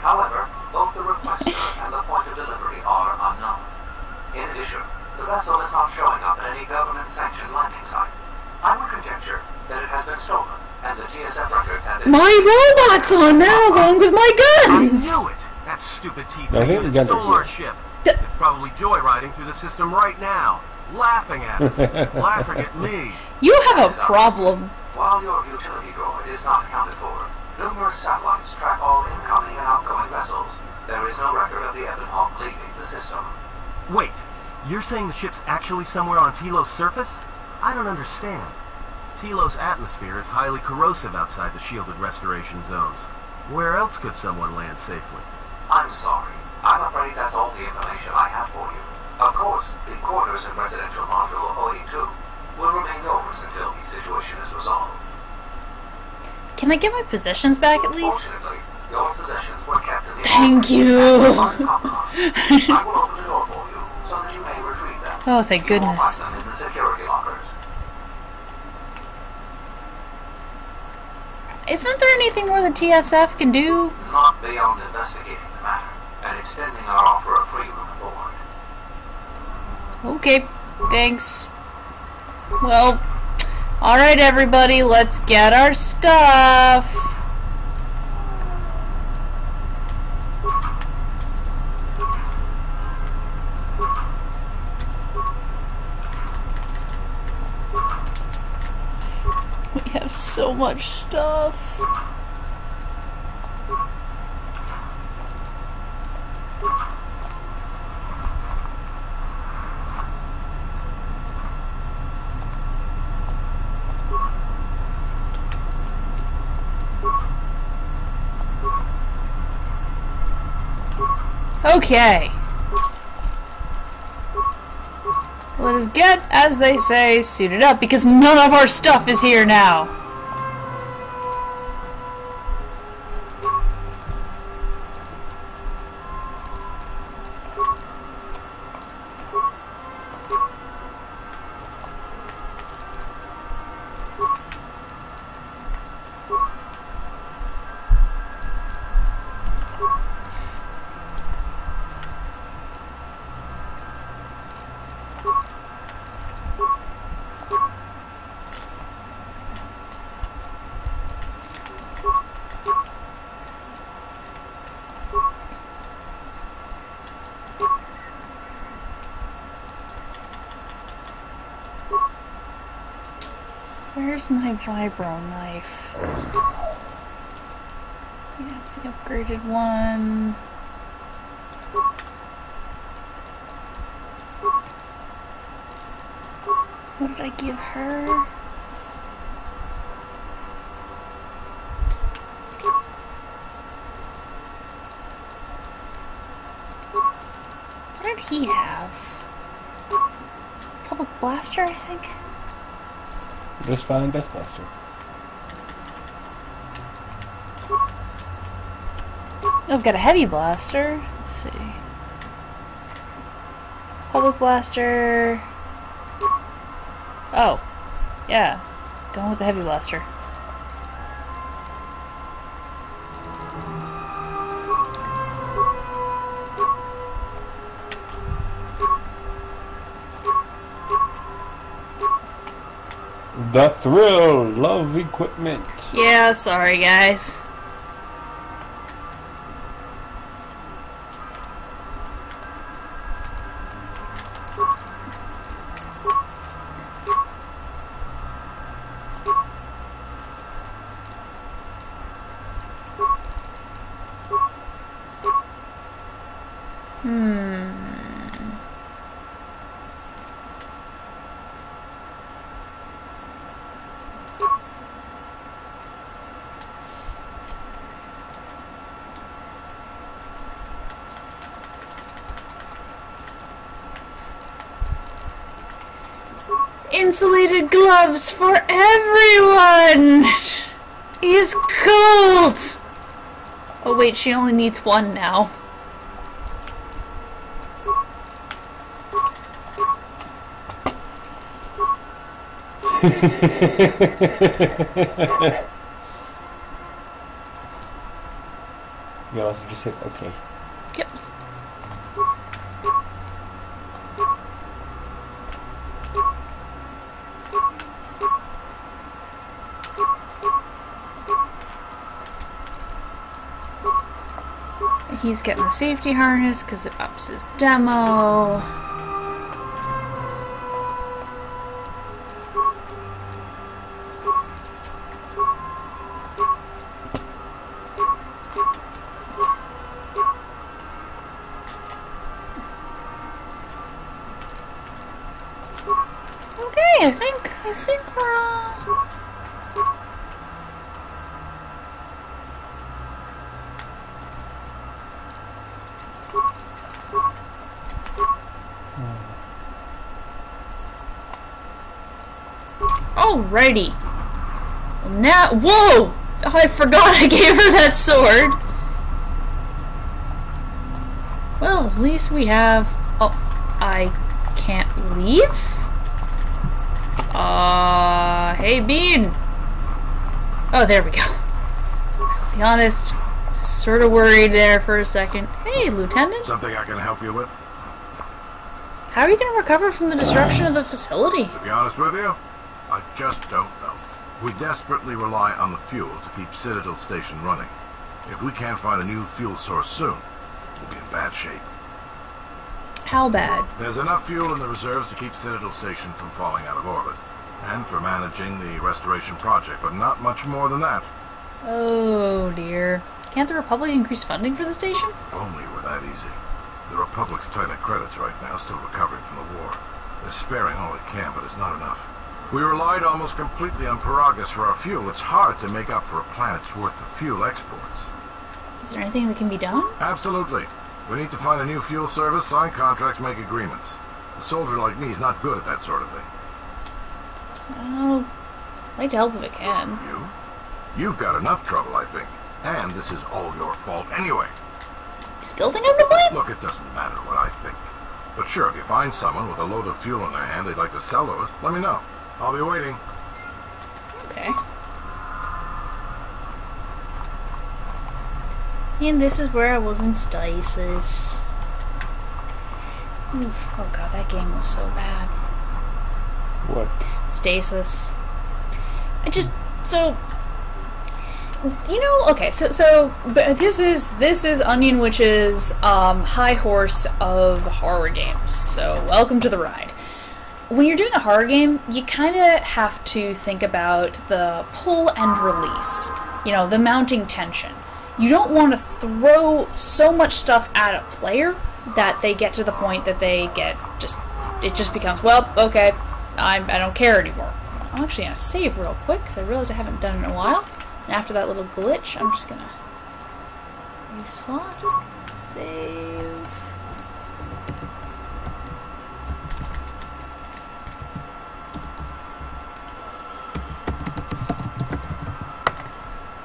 However, both the requester and the point of delivery are unknown. In addition, the vessel is not showing up at any government-sanctioned landing site. I would conjecture that it has been stolen, and the TSF records have been... My robot's on there along with my guns! I knew it! That stupid T3 I think unit the guns stole are our ship. It's probably joyriding through the system right now, laughing at us, laughing at me. You have a problem. While your utility droid is not accounted for, numerous satellites track all incoming and outgoing vessels. There is no record of the Ebon Hawk leaving the system. Wait, You're saying the ship's actually somewhere on Telos' surface? I don't understand. Telos' atmosphere is highly corrosive outside the shielded restoration zones. Where else could someone land safely? I'm sorry. I'm afraid that's all the information I have for you. Of course, the quarters and residential module of OE2 will remain yours until the situation is resolved. Can I get my possessions back at least? Fortunately, your possessions were kept in the Thank you. I will open the door for you so that you may retrieve them. Oh, thank You will goodness. find them in the security lockers. Isn't there anything more the TSF can do? Not beyond investigating the matter and extending our offer of free room aboard. Okay, thanks. Well, alright everybody, let's get our stuff. We have so much stuff. Okay. Let us get, as they say, suited up, because none of our stuff is here now. Where's my vibro knife? Yeah, it's the upgraded one. What did I give her? What did he have? Public blaster, I think? Just fine, best blaster. Oh, I've got a heavy blaster. Let's see. Public blaster. Oh, yeah. Going with the heavy blaster. The thrill, love equipment. Yeah, sorry guys. Insulated gloves for everyone! He's cold! Oh wait, she only needs one now. You also just hit okay. Yep. He's getting the safety harness because it ups his demo. I think we're alrighty. Well, now, whoa! I forgot I gave her that sword. Well, at least we have. Oh, I can't leave. Hey, Bean. Oh, there we go. I'll be honest, sort of worried there for a second. Hey, Lieutenant. Something I can help you with? How are you going to recover from the destruction of the facility? To be honest with you, I just don't know. We desperately rely on the fuel to keep Citadel Station running. If we can't find a new fuel source soon, we'll be in bad shape. How bad? There's enough fuel in the reserves to keep Citadel Station from falling out of orbit, and for managing the restoration project, but not much more than that. Oh dear. Can't the Republic increase funding for the station? If only it were that easy. The Republic's tight at credits right now, still recovering from the war. They're sparing all it can, but it's not enough. We relied almost completely on Paragus for our fuel. It's hard to make up for a planet's worth of fuel exports. Is there anything that can be done? Absolutely. We need to find a new fuel service, sign contracts, make agreements. A soldier like me is not good at that sort of thing. Well, I'd like to help if I can. You? You've got enough trouble, I think. And this is all your fault anyway. Still think I'm to blame? Look, it doesn't matter what I think. But sure, if you find someone with a load of fuel in their hand they'd like to sell to us, let me know. I'll be waiting. Okay. And this is where I was in stasis. Oof. Oh god, that game was so bad. What? Stasis. You know, okay, so but this is OnionWitch's high horse of horror games. So welcome to the ride. When you're doing a horror game, you kind of have to think about the pull and release. You know, the mounting tension. You don't want to throw so much stuff at a player that they get to the point that they get it just becomes, well, okay, I don't care anymore. I'm actually going to save real quick because I realized I haven't done it in a while. And after that little glitch, I'm just going to reslot, save.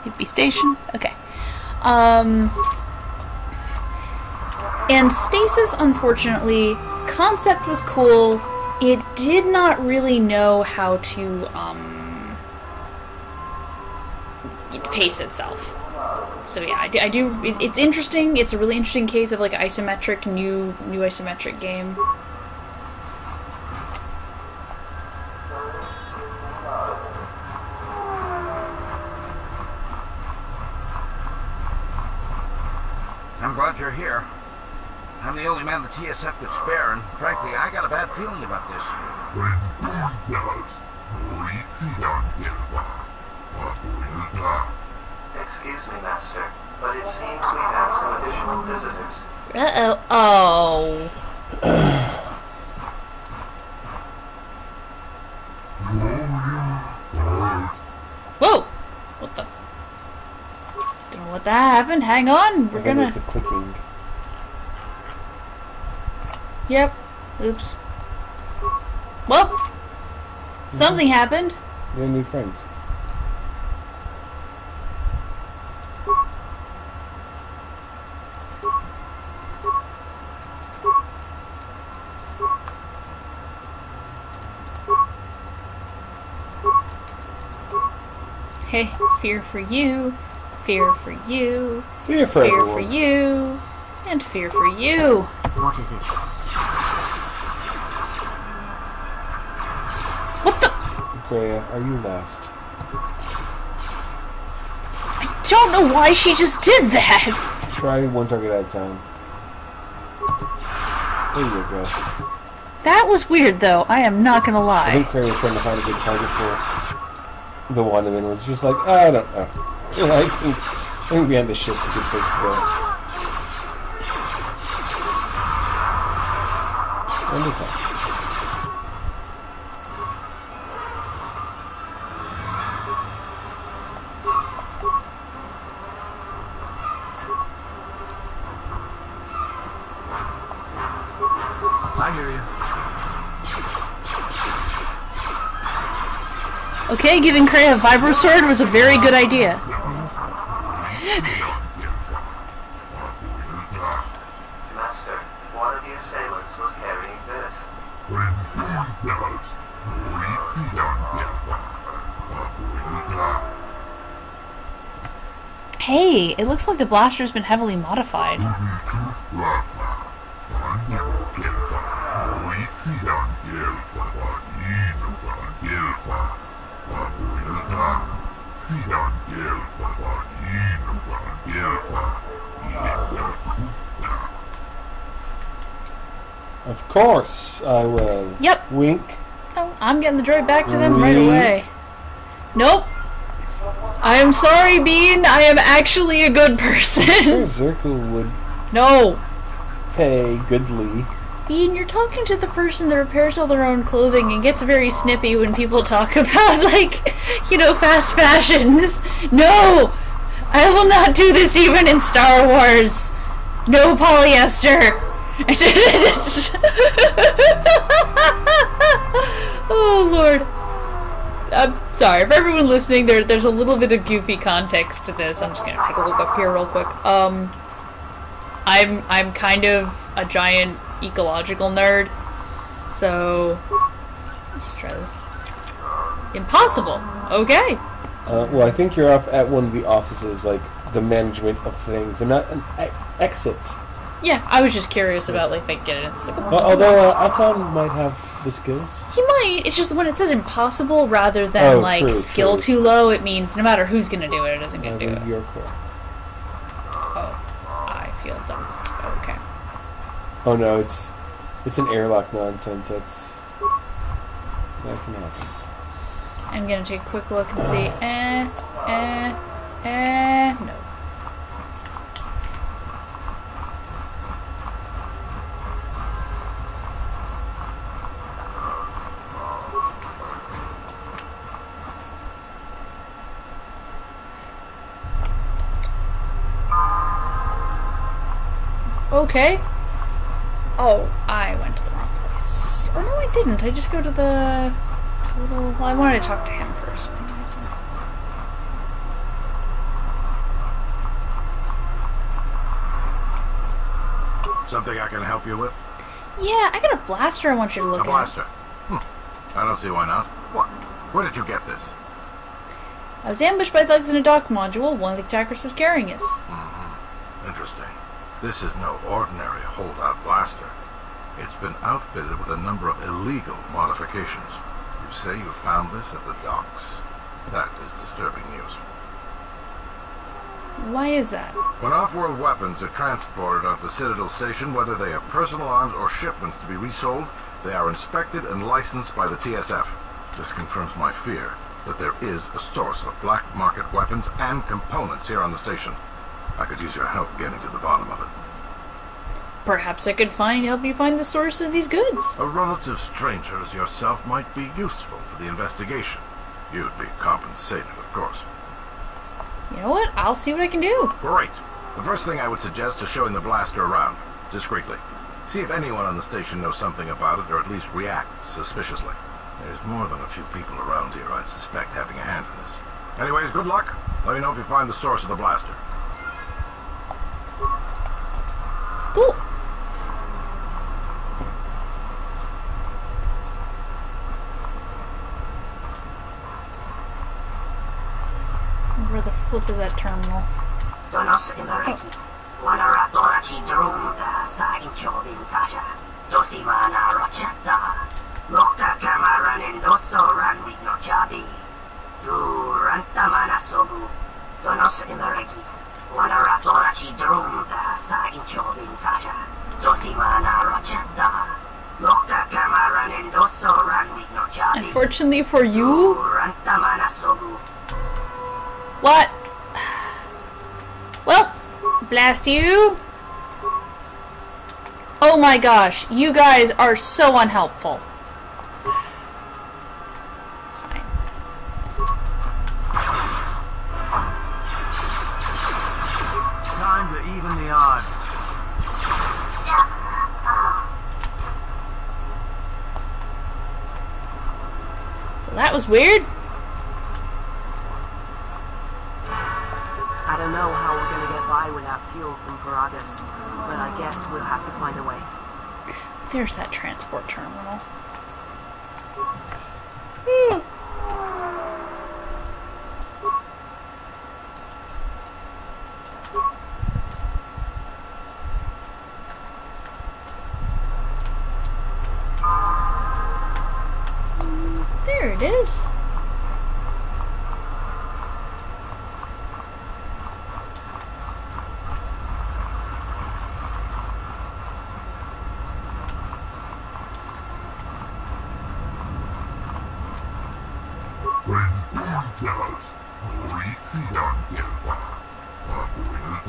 Hippie Station, okay. And stasis, unfortunately, concept was cool. It did not really know how to pace itself. So yeah, I do. It's interesting. It's a really interesting case of like isometric, new isometric game. I'm glad you're here. I'm the only man the TSF could spare, and frankly, I got a bad feeling about this. Excuse me, Master, but it seems we have some additional visitors. Uh-oh. Oh. Whoa! What the? Don't know what that happened. Hang on. We're gonna. It's a clicking. Yep. Oops. Well, something happened. They're new friends. Hey, fear for you, fear for you, Fear for fear everyone. for you, and fear for you. What is it? What the? Greya, are you lost? I don't know why she just did that. Try one target at a time. There you go. That was weird, though. I am not gonna I think lie. Greya was trying to find a good target for the one, and then was just like, I don't know. You know, I think behind the ship's a good place to go. And it's I hear you. Okay, giving Cray a vibro sword was a very good idea. Master, one of the assailants was carrying this. Hey, it looks like the blaster's been heavily modified. Of course, I will. Yep. Wink. Oh, I'm getting the droid back to them right away. Nope. I am sorry, Bean. I am actually a good person. Zirkle would No. pay goodly. Bean, you're talking to the person that repairs all their own clothing and gets very snippy when people talk about, like, you know, fast fashions. No! I will not do this even in Star Wars. No polyester. Oh, Lord. I'm sorry, for everyone listening, there's a little bit of goofy context to this. I'm just gonna take a look up here real quick. I'm kind of a giant ecological nerd, so let's try this. Impossible. Okay. Well, I think you're up at one of the offices, like the management of things, and not an exit. Yeah, I was just curious about like if I can get it. It's like, although Aton might have the skills. He might. It's just when it says impossible rather than like skill too low, it means no matter who's gonna do it, it isn't gonna do it. You're correct. Oh, I feel dumb. Okay. Oh no, it's an airlock nonsense. That can happen. I'm gonna take a quick look and see. No. Okay. Oh, I went to the wrong place. Or no, I didn't. I just go to the little... Well, I wanted to talk to him first. Something I can help you with? Yeah, I got a blaster I want you to look at. A blaster? I don't see why not. What? Where did you get this? I was ambushed by thugs in a dock module. One of the attackers was carrying us. Interesting. This is no ordinary holdout blaster. It's been outfitted with a number of illegal modifications. You say you found this at the docks. That is disturbing news. Why is that? When off-world weapons are transported onto Citadel Station, whether they are personal arms or shipments to be resold, they are inspected and licensed by the TSF. This confirms my fear that there is a source of black market weapons and components here on the station. I could use your help getting to the bottom of it. Perhaps I could help you find the source of these goods. A relative stranger as yourself might be useful for the investigation. You'd be compensated, of course. You know what? I'll see what I can do. Great. The first thing I would suggest is showing the blaster around, discreetly. See if anyone on the station knows something about it, or at least reacts suspiciously. There's more than a few people around here I'd suspect having a hand in this. Anyways, good luck. Let me know if you find the source of the blaster. Cool. Where the flip is that terminal? Unfortunately for you? What? Well, blast you. Oh my gosh, you guys are so unhelpful. Fine. Time to even the odds. That was weird. I don't know how we're gonna get by without fuel from Paragus, but I guess we'll have to find a way. There's that transport terminal. There it is.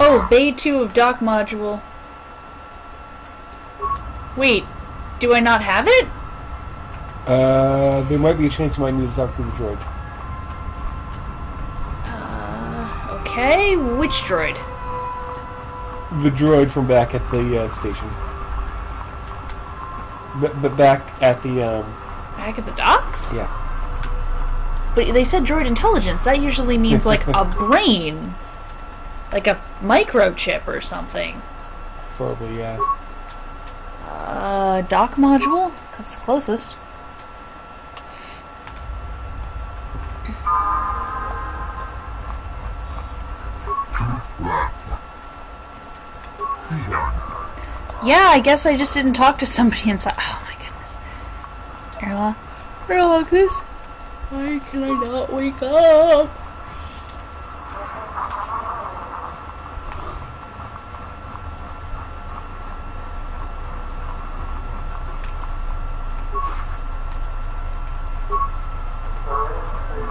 Oh, Bay 2 of dock module. Wait, do I not have it? There might be a chance you might need to talk to the droid. Okay, which droid? The droid from back at the station. But back at the Back at the docks? Yeah. But they said droid intelligence. That usually means like a brain. Like a microchip or something. Probably, yeah. Dock module? That's the closest. Yeah, I guess I just didn't talk to somebody inside. Oh my goodness. Airlock this? Why can I not wake up?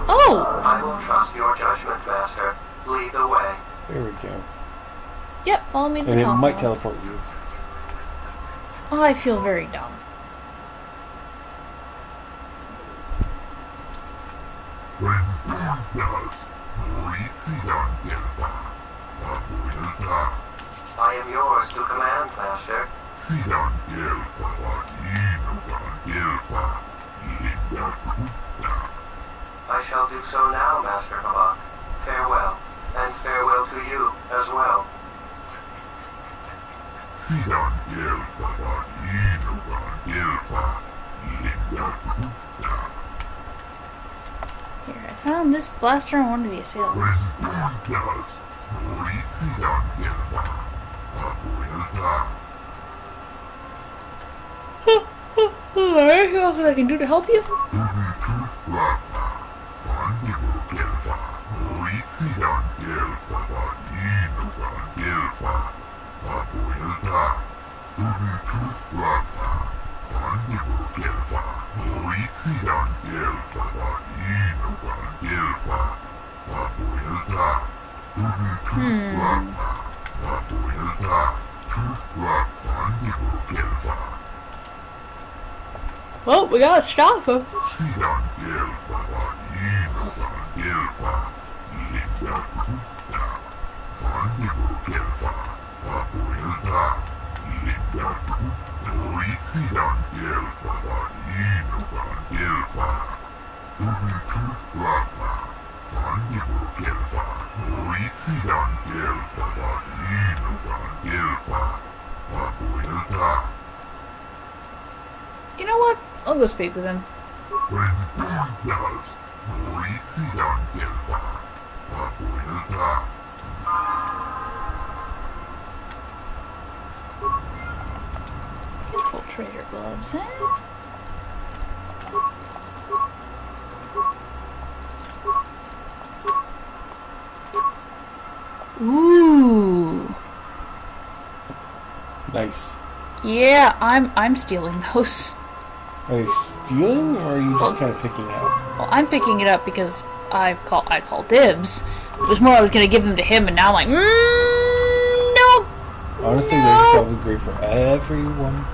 Oh! I will trust your judgment, Master. Lead the way. There we go. Yep, follow me to the And it compound. might teleport you. Oh, I feel very dumb. I am yours to command, Master. I shall do so now, Master Kabak. Farewell, and farewell to you as well. Here, I found this blaster on one of the assailants. Anything else I can do to help you? Well, we gotta stop him. You know what? I'll go speak with him. Infiltrator gloves, eh? Ooh. Nice. Yeah, I'm stealing those. Are you stealing, or are you just kind of picking it up? Well, I'm picking it up because I call dibs. It was more I was gonna give them to him, and now I'm like, no. Honestly, no. they're probably great for everyone.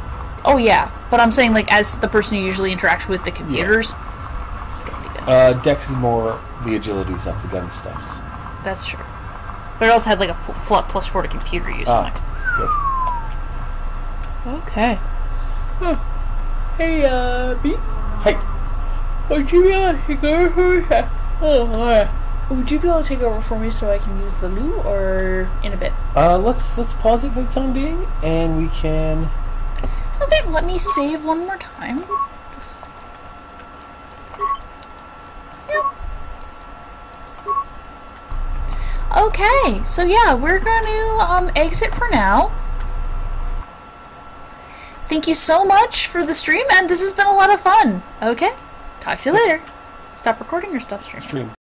Oh yeah, but I'm saying like as the person who usually interacts with the computers. Yeah. Dex is more the agility stuff, the gun stuffs. That's true. But it also had like a +4 to computer use on it. Good. Okay. Huh. Hey, Bean. Hey. Would you be able to take over for me? Would you be able to take over for me so I can use the loo, or in a bit? Let's pause it for the time being, and we can. Okay, let me save one more time. Just... Yep. Okay, so yeah, we're going to exit for now. Thank you so much for the stream, and this has been a lot of fun. Okay, talk to you later. Stop recording or stop streaming? Stream.